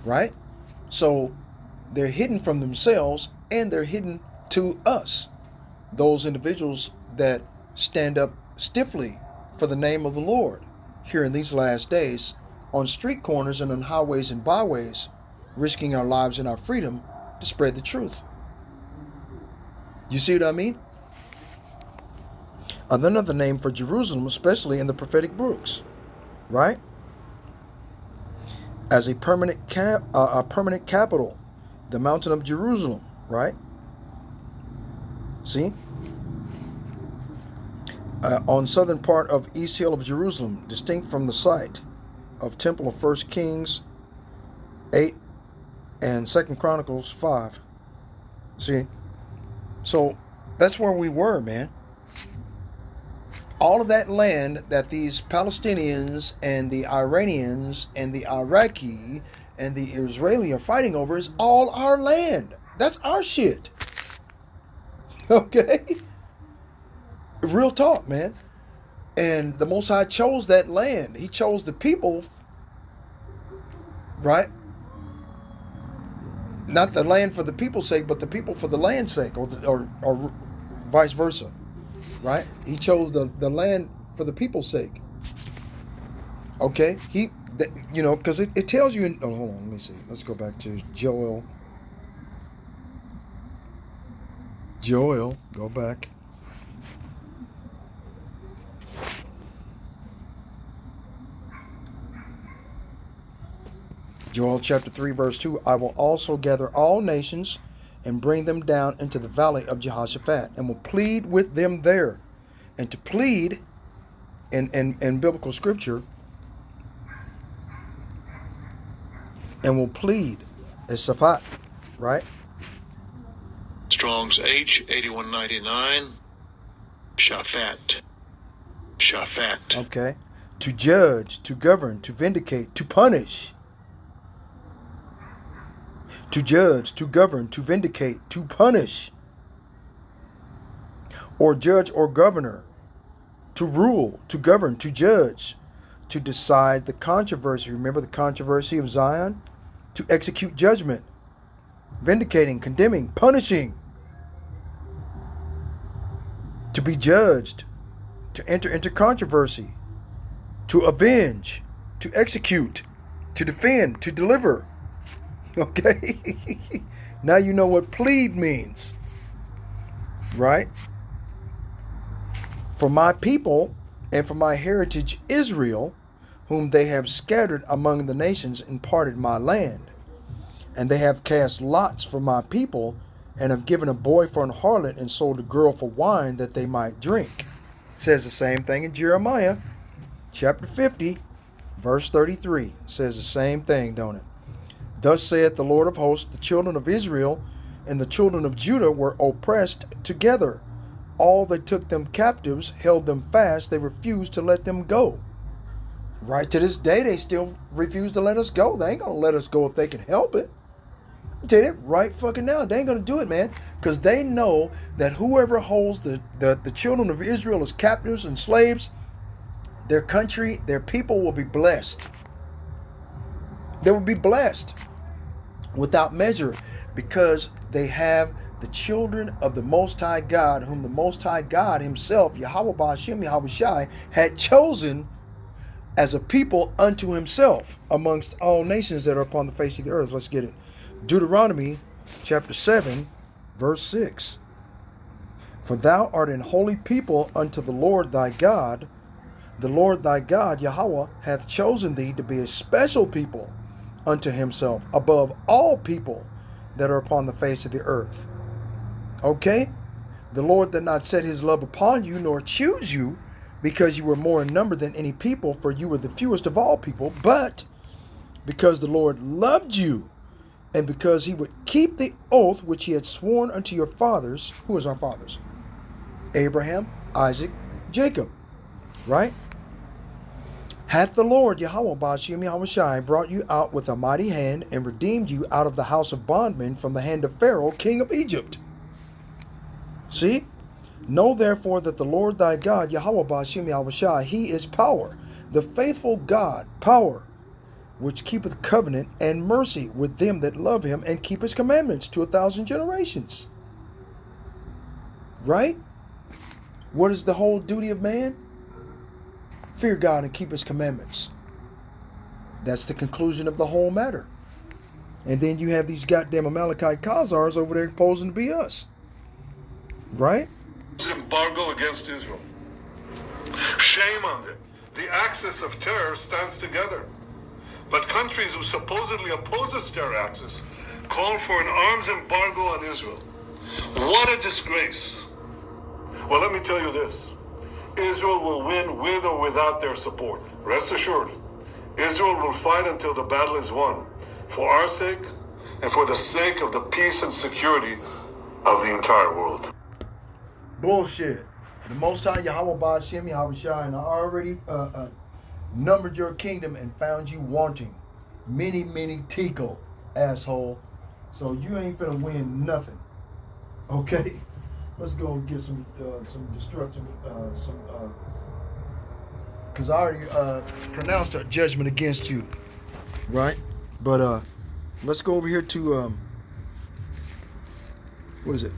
right? So they're hidden from themselves, and they're hidden to us, those individuals that stand up stiffly for the name of the Lord here in these last days on street corners and on highways and byways, risking our lives and our freedom to spread the truth. You see what I mean? Another name for Jerusalem, especially in the prophetic books, right? As a permanent capital, the mountain of Jerusalem, right? See? On southern part of East Hill of Jerusalem, distinct from the site of Temple of 1 Kings 8 and 2 Chronicles 5. See? So that's where we were, man. All of that land that these Palestinians and the Iranians and the Iraqi and the Israeli are fighting over is all our land. That's our shit. Okay? Real talk, man. And the Most High chose that land. He chose the people, right? Not the land for the people's sake, but the people for the land's sake, or vice versa. Right? He chose the land for the people's sake. Okay? Because it tells you... Oh, hold on. Let me see. Let's go back to Joel. Go back. Joel chapter 3, verse 2. I will also gather all nations and bring them down into the valley of Jehoshaphat, and will plead with them there. And to plead in biblical scripture, and will plead is Shaphat, right? Strong's H8199. Shaphat. Okay. To judge, to govern, to vindicate, to punish. To judge, to govern, to vindicate, to punish. Or judge or governor. To rule, to govern, to judge. To decide the controversy. Remember the controversy of Zion? To execute judgment. Vindicating, condemning, punishing. To be judged. To enter into controversy. To avenge. To execute. To defend. To deliver. Okay? Now you know what plead means. Right? For my people and for my heritage Israel, whom they have scattered among the nations and parted my land. And they have cast lots for my people, and have given a boy for an harlot, and sold a girl for wine that they might drink. Says the same thing in Jeremiah chapter 50, verse 33. Says the same thing, don't it? Thus saith the Lord of hosts, the children of Israel and the children of Judah were oppressed together. All that took them captives held them fast. They refused to let them go. Right to this day, they still refuse to let us go. They ain't going to let us go if they can help it. I tell you that right fucking now. They ain't going to do it, man. Because they know that whoever holds the children of Israel as captives and slaves, their country, their people will be blessed. They will be blessed without measure, because they have the children of the Most High God, whom the Most High God himself, Yahweh Ba'ashem Yahweh Shai, had chosen as a people unto himself amongst all nations that are upon the face of the earth. Let's get it. Deuteronomy chapter 7, verse 6. For thou art an holy people unto the Lord thy God. The Lord thy God, Yahweh, hath chosen thee to be a special people unto himself above all people that are upon the face of the earth. Okay? The Lord did not set his love upon you, nor choose you, because you were more in number than any people, for you were the fewest of all people, but because the Lord loved you, and because he would keep the oath which he had sworn unto your fathers. Who is our fathers? Abraham, Isaac, Jacob. Right? Hath the Lord, Yahweh Ba'ashem Yahweh Shai, brought you out with a mighty hand, and redeemed you out of the house of bondmen from the hand of Pharaoh, king of Egypt. See? Know therefore that the Lord thy God, Yahweh Ba'ashem Yahweh Shai, he is power, the faithful God, power, which keepeth covenant and mercy with them that love him, and keep his commandments to 1,000 generations. Right? What is the whole duty of man? Fear God and keep his commandments. That's the conclusion of the whole matter. And then you have these goddamn Amalekite Khazars over there posing to be us. Right? Embargo against Israel. Shame on them. The axis of terror stands together. But countries who supposedly oppose this terror axis call for an arms embargo on Israel. What a disgrace. Well, let me tell you this. Israel will win with or without their support. Rest assured, Israel will fight until the battle is won. For our sake and for the sake of the peace and security of the entire world. Bullshit. The Most High Yahweh Ba'ashem Yahweh Shai, and I already numbered your kingdom and found you wanting. Many, many tickle, asshole. So you ain't finna win nothing. Okay? Let's go get some destructive, because I already pronounced a judgment against you. Right? But let's go over here to, what is it?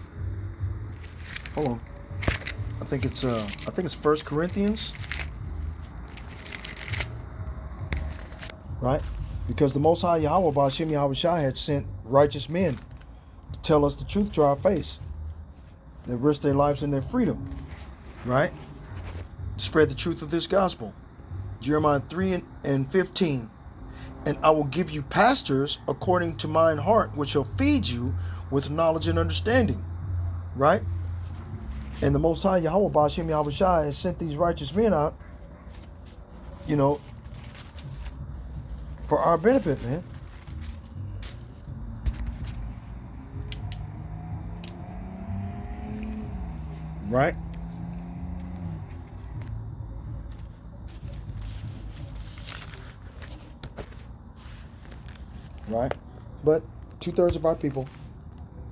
Hold on. I think it's 1 Corinthians. Right? Because the Most High Yahweh Ba'ashem Yahweh Shai had sent righteous men to tell us the truth to our face. They risk their lives and their freedom. Right? To spread the truth of this gospel. Jeremiah 3:15. And I will give you pastors according to mine heart, which shall feed you with knowledge and understanding. Right? And the Most High Yahweh Ba'ashem Yahweh Shai has sent these righteous men out, you know, for our benefit, man. Right? Right? But 2/3 of our people,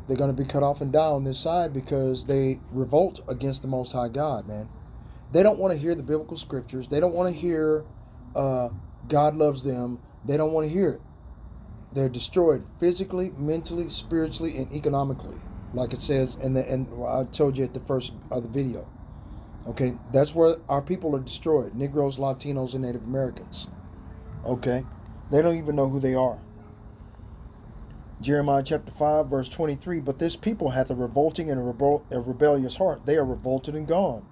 they're going to be cut off and die on this side because they revolt against the Most High God, man. They don't want to hear the biblical scriptures. They don't want to hear God loves them. They don't want to hear it. They're destroyed physically, mentally, spiritually, and economically, like it says and I told you at the first of the video. Okay, that's where our people are destroyed. Negroes, Latinos, and Native Americans. Okay, they don't even know who they are. Jeremiah chapter 5, verse 23, but this people hath a revolting and a rebellious heart. They are revolted and gone.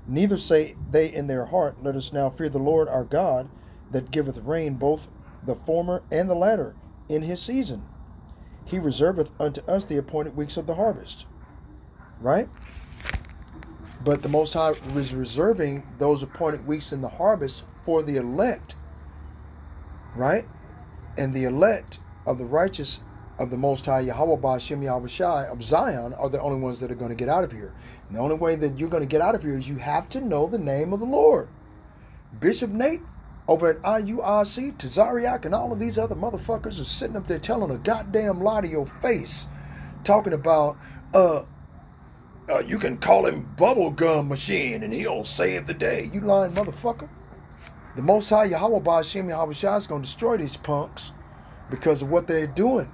Neither say they in their heart, let us now fear the Lord our God, that giveth rain both the former and the latter in his season. He reserveth unto us the appointed weeks of the harvest. Right? But the Most High was reserving those appointed weeks in the harvest for the elect. Right? And the elect of the righteous of the Most High Yahweh Ba'ashem Yahweh Shai of Zion are the only ones that are going to get out of here. And the only way that you're going to get out of here is you have to know the name of the Lord. Bishop Nate over at IURC, Tazariak, and all of these other motherfuckers are sitting up there telling a goddamn lie to your face, talking about you can call him Bubblegum Machine and he'll save the day. You lying motherfucker. The Most High Yahweh Ba'ashem Yahweh Shai is going to destroy these punks because of what they're doing.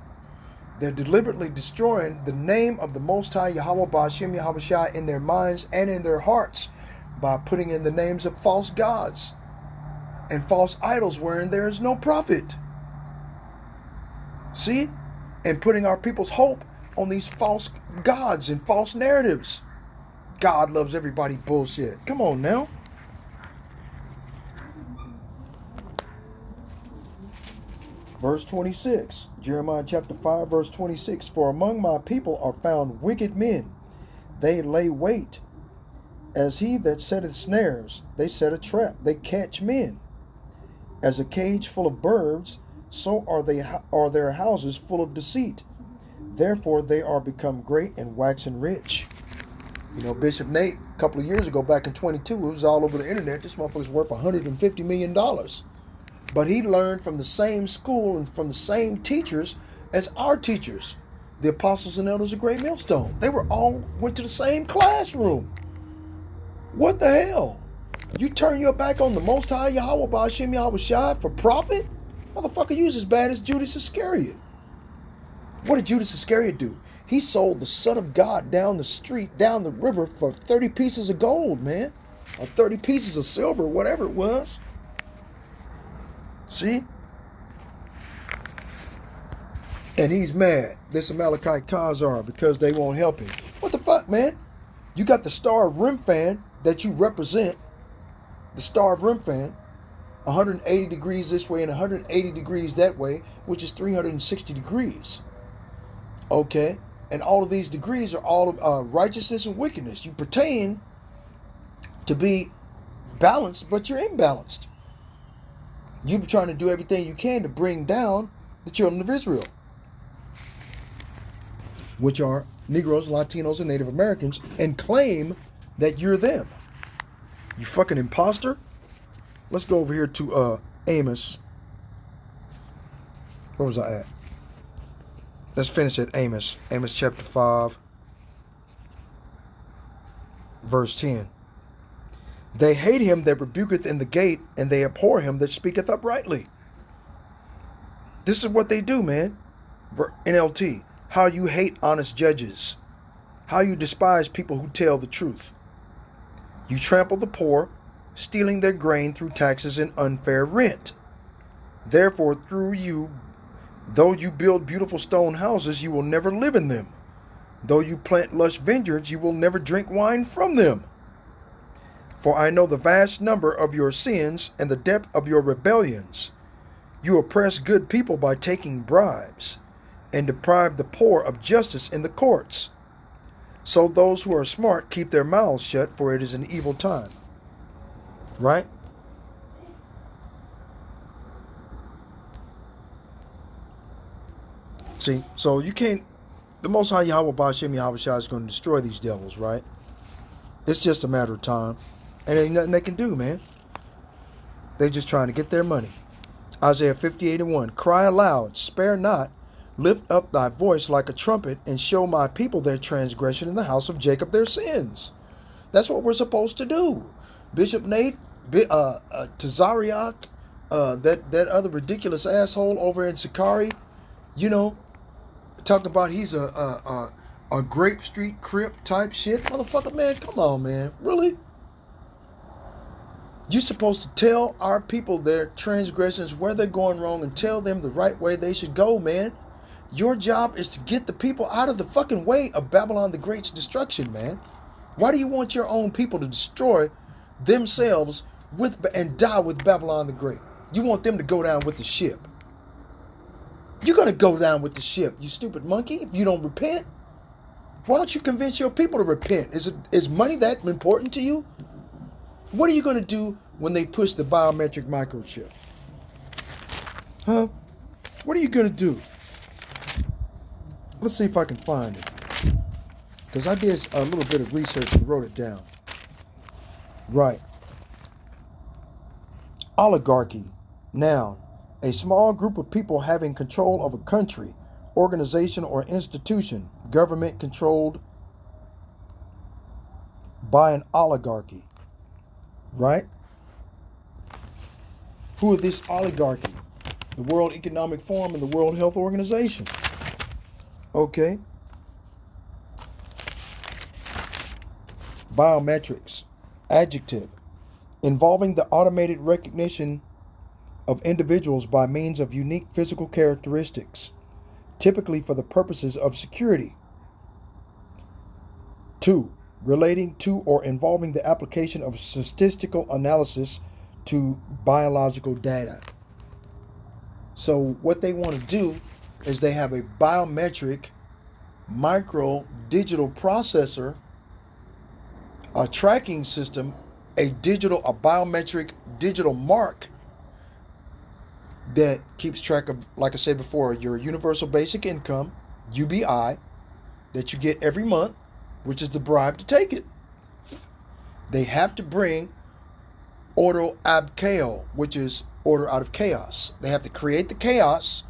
They're deliberately destroying the name of the Most High Yahweh Ba'ashem Yahweh Shai in their minds and in their hearts by putting in the names of false gods and false idols wherein there is no profit. See? And putting our people's hope on these false gods and false narratives. God loves everybody bullshit. Come on now. Verse 26, Jeremiah chapter 5, verse 26. For among my people are found wicked men. They lay wait. As he that setteth snares, they set a trap. They catch men. As a cage full of birds, so are their houses full of deceit. Therefore they are become great and waxen rich. You know, Bishop Nate, a couple of years ago, back in 22, it was all over the internet. This motherfucker's worth $150 million. But he learned from the same school and from the same teachers as our teachers, the apostles and elders of Great Millstone. They went to the same classroom. What the hell? You turn your back on the Most High Yahweh Ba'ashem Yahweh Shai for profit? Motherfucker, you was as bad as Judas Iscariot. What did Judas Iscariot do? He sold the Son of God down the street, down the river for 30 pieces of gold, man. Or 30 pieces of silver, whatever it was. See? And he's mad. This Amalekite Khazar because they won't help him. What the fuck, man? You got the Star of Remphan that you represent. The Star of Remphan. 180 degrees this way and 180 degrees that way, which is 360 degrees. Okay? And all of these degrees are all of righteousness and wickedness. You pertain to be balanced, but you're imbalanced. You're trying to do everything you can to bring down the children of Israel, which are Negroes, Latinos, and Native Americans, and claim that you're them. You fucking imposter. Let's go over here to Amos. Where was I at? Let's finish at Amos. Amos chapter 5, verse 10. They hate him that rebuketh in the gate, and they abhor him that speaketh uprightly. This is what they do, man. NLT. How you hate honest judges. How you despise people who tell the truth. You trample the poor, stealing their grain through taxes and unfair rent. Therefore, through you, though you build beautiful stone houses, you will never live in them. Though you plant lush vineyards, you will never drink wine from them. For I know the vast number of your sins and the depth of your rebellions. You oppress good people by taking bribes, and deprive the poor of justice in the courts. So those who are smart keep their mouths shut, for it is an evil time. Right? See, so you can't, the Most High Yahweh Ba'ashem Yahweh Shai is going to destroy these devils, right? It's just a matter of time. And ain't nothing they can do, man. They're just trying to get their money. Isaiah 58:1. Cry aloud, spare not, lift up thy voice like a trumpet, and show my people their transgression in the house of Jacob their sins. That's what we're supposed to do. Bishop Nate, Tazariak, that other ridiculous asshole over in Sakari, you know, talking about he's a Grape Street Crip type shit. Motherfucker, man, come on, man. Really? You're supposed to tell our people their transgressions, where they're going wrong, and tell them the right way they should go, man. Your job is to get the people out of the fucking way of Babylon the Great's destruction, man. Why do you want your own people to destroy themselves and die with Babylon the Great? You want them to go down with the ship. You're going to go down with the ship, you stupid monkey, if you don't repent. Why don't you convince your people to repent? Is money that important to you? What are you going to do when they push the biometric microchip? Huh? What are you going to do? Let's see if I can find it. Because I did a little bit of research and wrote it down. Right. Oligarchy. Noun. A small group of people having control of a country, organization, or institution. Government controlled by an oligarchy. Right? Who are this oligarchy? The World Economic Forum and the World Health Organization. Okay. Biometrics. Adjective. Involving the automated recognition of individuals by means of unique physical characteristics, typically for the purposes of security. 2. Relating to or involving the application of statistical analysis to biological data. So what they want to do is they have a biometric micro digital processor, a tracking system, a biometric digital mark that keeps track of, like I said before, your universal basic income, UBI, that you get every month, which is the bribe to take it. They have to bring order ab chaos, which is order out of chaos. They have to create the chaos.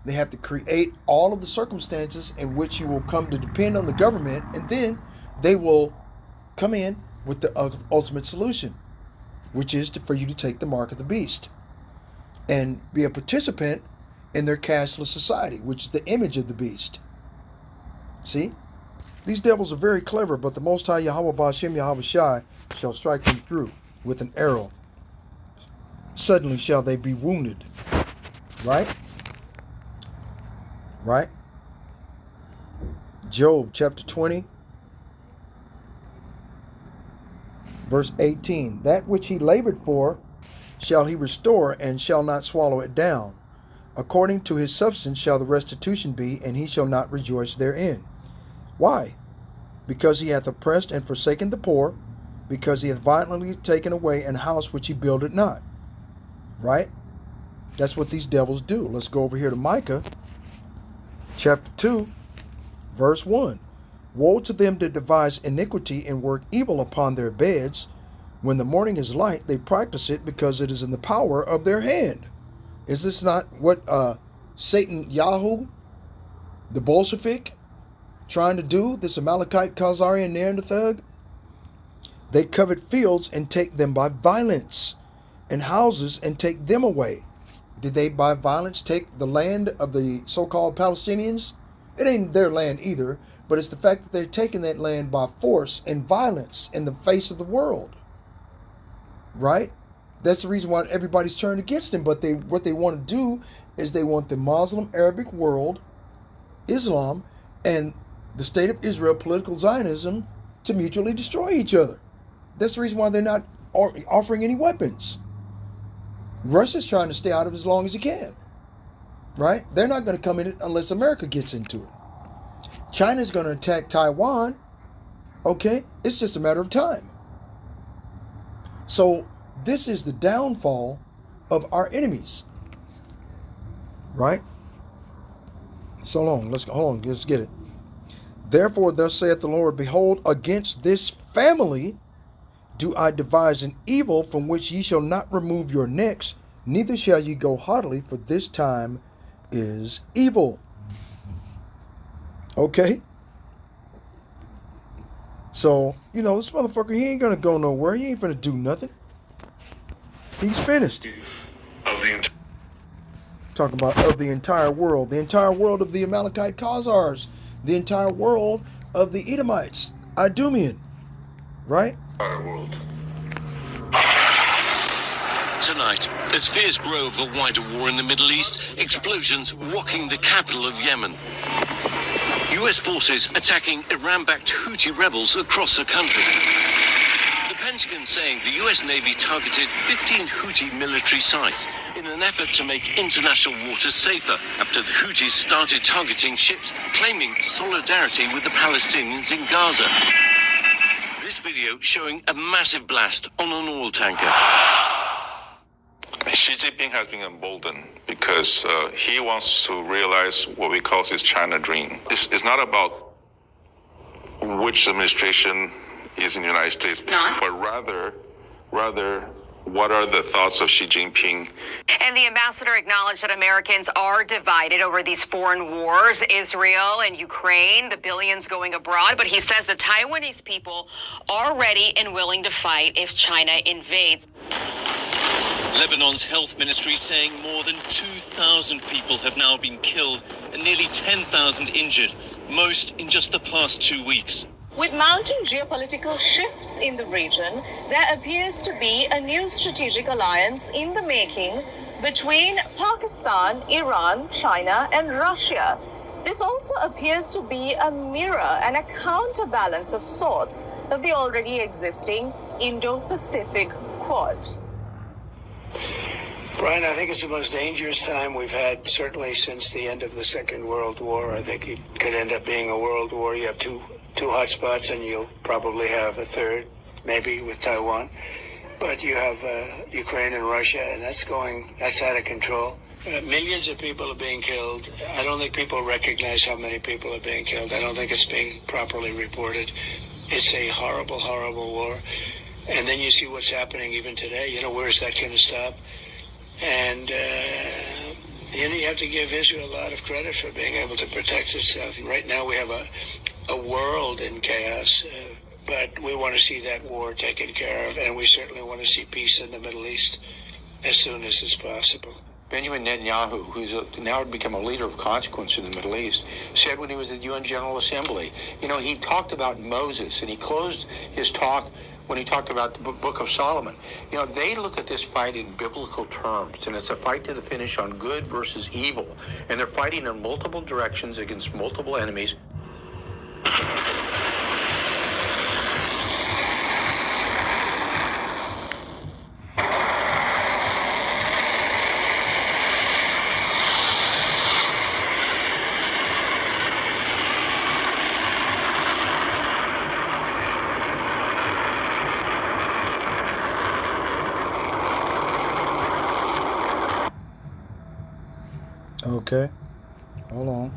They have to create all of the circumstances in which you will come to depend on the government, and then they will come in with the ultimate solution, which is for you to take the mark of the beast and be a participant in their cashless society, which is the image of the beast. See? These devils are very clever, but the Most High Yahweh Ba'ashem Yahweh Shai shall strike them through with an arrow. Suddenly shall they be wounded. Right? Right? Job chapter 20, verse 18. That which he labored for shall he restore, and shall not swallow it down. According to his substance shall the restitution be, and he shall not rejoice therein. Why? Because he hath oppressed and forsaken the poor, because he hath violently taken away an house which he builded not. Right? That's what these devils do. Let's go over here to Micah chapter 2, verse 1. Woe to them that devise iniquity and work evil upon their beds. When the morning is light, they practice it, because it is in the power of their hand. Is this not what Satan Yahoo, the Bolshevik, trying to do, this Amalekite, Khazarian, Neanderthal? They covet fields and take them by violence, and houses and take them away. Did they by violence take the land of the so-called Palestinians? It ain't their land either, but it's the fact that they're taking that land by force and violence in the face of the world. Right? That's the reason why everybody's turned against them. But what they want to do is they want the Muslim Arabic world, Islam, and the state of Israel, political Zionism, to mutually destroy each other. That's the reason why they're not offering any weapons. Russia's trying to stay out of it as long as he can. Right? They're not going to come in it unless America gets into it. China's going to attack Taiwan. Okay? It's just a matter of time. So this is the downfall of our enemies. Right? So long. Hold on. Let's get it. Therefore, thus saith the Lord, behold, against this family do I devise an evil from which ye shall not remove your necks, neither shall ye go haughtily, for this time is evil. Okay? So, this motherfucker, he ain't gonna go nowhere. He ain't gonna do nothing. He's finished. Talking about of the entire world of the Amalekite Khazars, the entire world of the Edomites, Idumean, right? World. Tonight, as fears grow of a wider war in the Middle East, explosions rocking the capital of Yemen. US forces attacking Iran-backed Houthi rebels across the country. The Pentagon saying the US Navy targeted 15 Houthi military sites in an effort to make international waters safer after the Houthis started targeting ships claiming solidarity with the Palestinians in Gaza. This video showing a massive blast on an oil tanker. Xi Jinping has been emboldened because he wants to realize what we call his China dream. It's not about which administration is in the United States, but rather what are the thoughts of Xi Jinping. And the ambassador acknowledged that Americans are divided over these foreign wars, Israel and Ukraine, the billions going abroad. But he says the Taiwanese people are ready and willing to fight if China invades. Lebanon's health ministry saying more than 2,000 people have now been killed and nearly 10,000 injured, most in just the past 2 weeks. With mounting geopolitical shifts in the region, there appears to be a new strategic alliance in the making between Pakistan, Iran, China, and Russia. This also appears to be a mirror and a counterbalance of sorts of the already existing Indo-Pacific Quad. Brian, I think it's the most dangerous time we've had, certainly since the end of the Second World War. I think it could end up being a world war. You have two hot spots, and you'll probably have a third, maybe with Taiwan. But you have Ukraine and Russia, and that's out of control. Millions of people are being killed. I don't think people recognize how many people are being killed. I don't think it's being properly reported. It's a horrible, horrible war. And then you see what's happening even today. Where's that going to stop? And, you have to give Israel a lot of credit for being able to protect itself. Right now we have a world in chaos, but we want to see that war taken care of, and we certainly want to see peace in the Middle East as soon as it's possible. Benjamin Netanyahu, who's now become a leader of consequence in the Middle East, said when he was at the UN General Assembly, he talked about Moses, and he closed his talk when he talked about the Book of Solomon. They look at this fight in biblical terms, and it's a fight to the finish on good versus evil, and they're fighting in multiple directions against multiple enemies. Okay, hold on.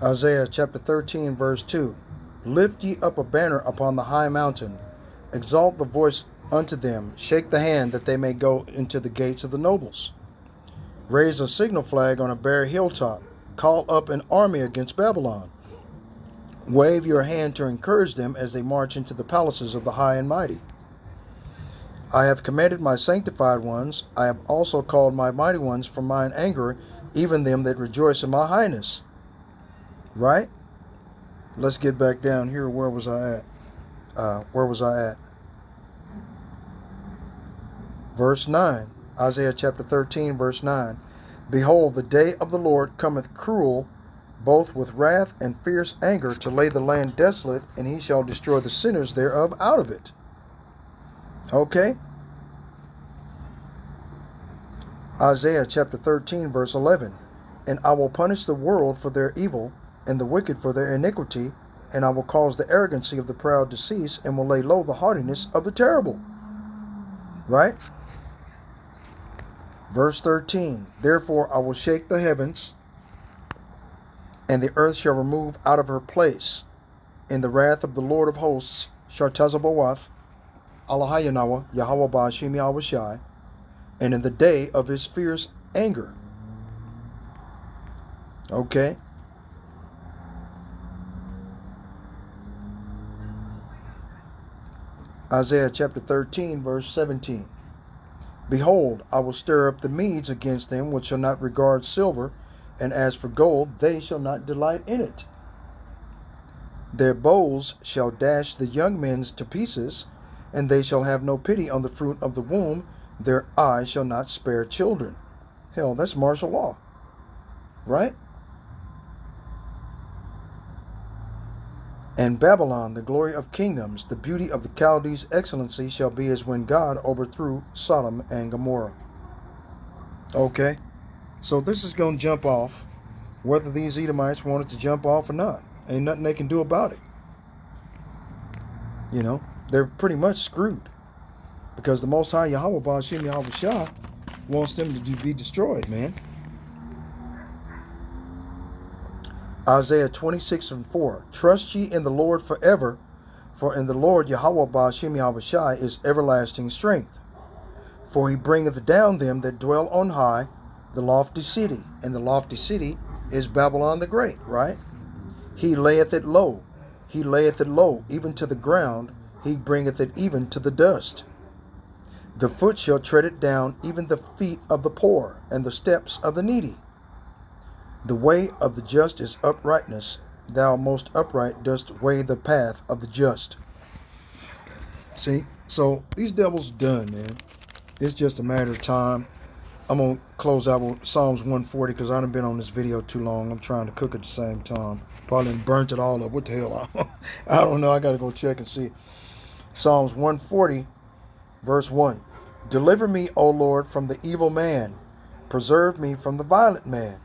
Isaiah chapter 13, verse 2. Lift ye up a banner upon the high mountain. Exalt the voice unto them. Shake the hand that they may go into the gates of the nobles. Raise a signal flag on a bare hilltop. Call up an army against Babylon. Wave your hand to encourage them as they march into the palaces of the high and mighty. I have commanded my sanctified ones. I have also called my mighty ones from mine anger, even them that rejoice in my highness. Right? Let's get back down here. Where was I at? Verse 9. Isaiah chapter 13, verse 9. Behold, the day of the Lord cometh cruel, both with wrath and fierce anger, to lay the land desolate, and he shall destroy the sinners thereof out of it. Okay? Isaiah chapter 13, verse 11. And I will punish the world for their evil, and the wicked for their iniquity, and I will cause the arrogancy of the proud to cease, and will lay low the haughtiness of the terrible. Right? Verse 13. Therefore I will shake the heavens, and the earth shall remove out of her place. In the wrath of the Lord of hosts, Shartazabawath, Allahayanawa, Yahweh Ba'ashim Yahweh, and in the day of his fierce anger. Okay? Isaiah chapter 13, verse 17. Behold, I will stir up the Medes against them, which shall not regard silver, and as for gold, they shall not delight in it. Their bows shall dash the young men to pieces, and they shall have no pity on the fruit of the womb. Their eye shall not spare children. Hell, that's martial law. Right? And Babylon, the glory of kingdoms, the beauty of the Chaldees' excellency, shall be as when God overthrew Sodom and Gomorrah. Okay, so this is going to jump off, whether these Edomites want it to jump off or not. Ain't nothing they can do about it. You know, they're pretty much screwed, because the Most High Yahweh Ba'ashim Yahweh Shah wants them to be destroyed, man. Isaiah 26 and 4. Trust ye in the Lord forever, for in the Lord Yahweh Ba'ashim Yahweh is everlasting strength. For he bringeth down them that dwell on high, the lofty city. And the lofty city is Babylon the Great, right? He layeth it low. He layeth it low, even to the ground. He bringeth it even to the dust. The foot shall tread it down, even the feet of the poor, and the steps of the needy. The way of the just is uprightness. Thou most upright dost weigh the path of the just. See? So these devils done, man. It's just a matter of time. I'm going to close out with Psalms 140 because I haven't been on this video too long. I'm trying to cook at the same time. Probably burnt it all up. What the hell? I don't know. I got to go check and see. Psalms 140, verse 1. Deliver me, O Lord, from the evil man. Preserve me from the violent man,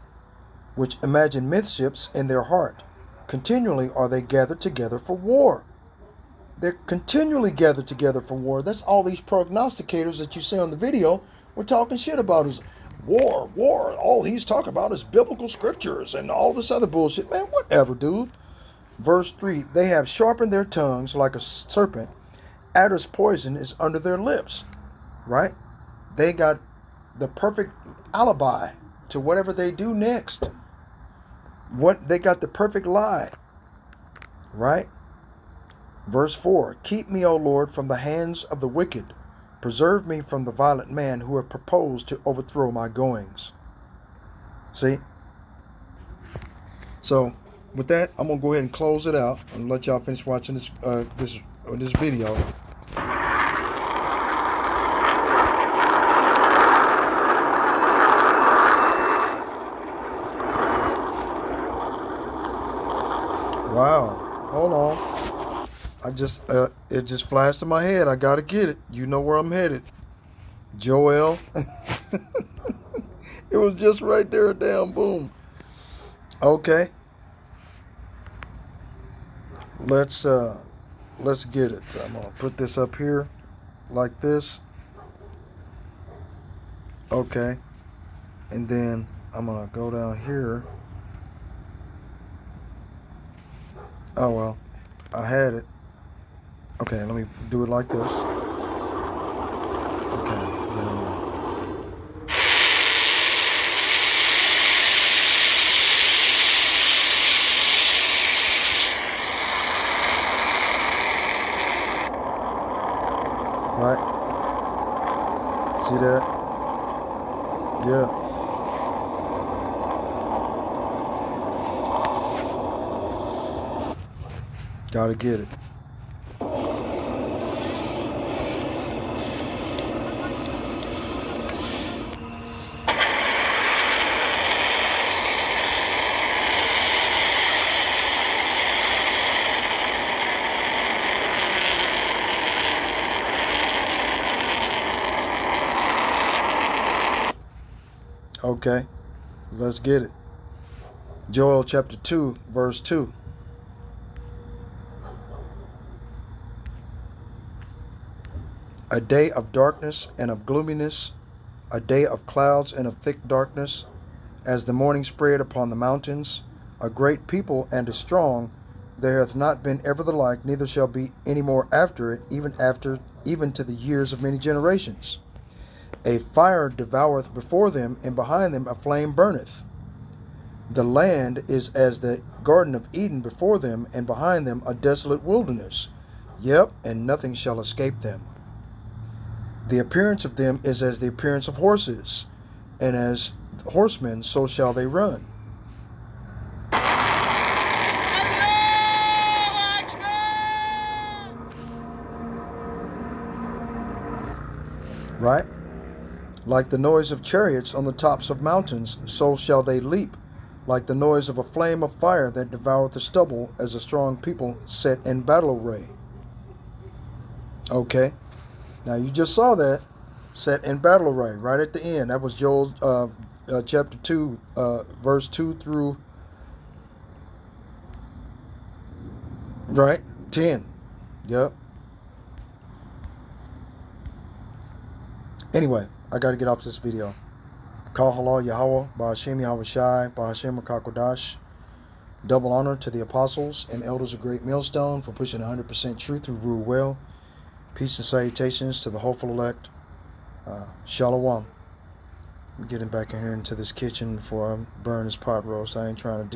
which imagine mischiefs in their heart. Continually are they gathered together for war. They're continually gathered together for war. That's all these prognosticators that you see on the video were talking shit about is war, war. All he's talking about is biblical scriptures and all this other bullshit. Man, whatever, dude. Verse 3, they have sharpened their tongues like a serpent. Adder's poison is under their lips. Right? They got the perfect alibi to whatever they do next. They got the perfect lie. Right? Verse 4, keep me, O Lord, from the hands of the wicked. Preserve me from the violent man who have proposed to overthrow my goings. See? So, with that, I'm going to go ahead and close it out and let y'all finish watching this video. Wow. Hold on. It just flashed in my head. I gotta get it. You know where I'm headed. Joel. It was just right there. Damn, boom. Okay. Let's get it. So I'm gonna put this up here like this. Okay. And then I'm gonna go down here. Oh well, I had it. Okay, let me do it like this. Okay, then I'm gonna... Right? See that? Yeah. Gotta get it. Okay, let's get it. Joel chapter 2, verse 2. A day of darkness and of gloominess, a day of clouds and of thick darkness, as the morning spread upon the mountains, a great people and a strong, there hath not been ever the like, neither shall be any more after it, even to the years of many generations. A fire devoureth before them, and behind them a flame burneth. The land is as the Garden of Eden before them, and behind them a desolate wilderness. Yep, and nothing shall escape them. The appearance of them is as the appearance of horses, and as horsemen so shall they run. Right? Like the noise of chariots on the tops of mountains, so shall they leap. Like the noise of a flame of fire that devoureth the stubble, as a strong people set in battle array. Okay. Now you just saw that. Set in battle array right at the end. That was Joel chapter 2, verse 2 through 10. Yep. Anyway, I got to get off this video. Kal halal Yahweh, Ba'ashem Yahweh Shai, Ba'ashem Rakakwadash. Double honor to the apostles and elders of Great Millstone for pushing 100% truth through rule well. Peace and salutations to the hopeful elect. Shalom. I'm getting back in here into this kitchen before I burn this pot roast. I ain't trying to do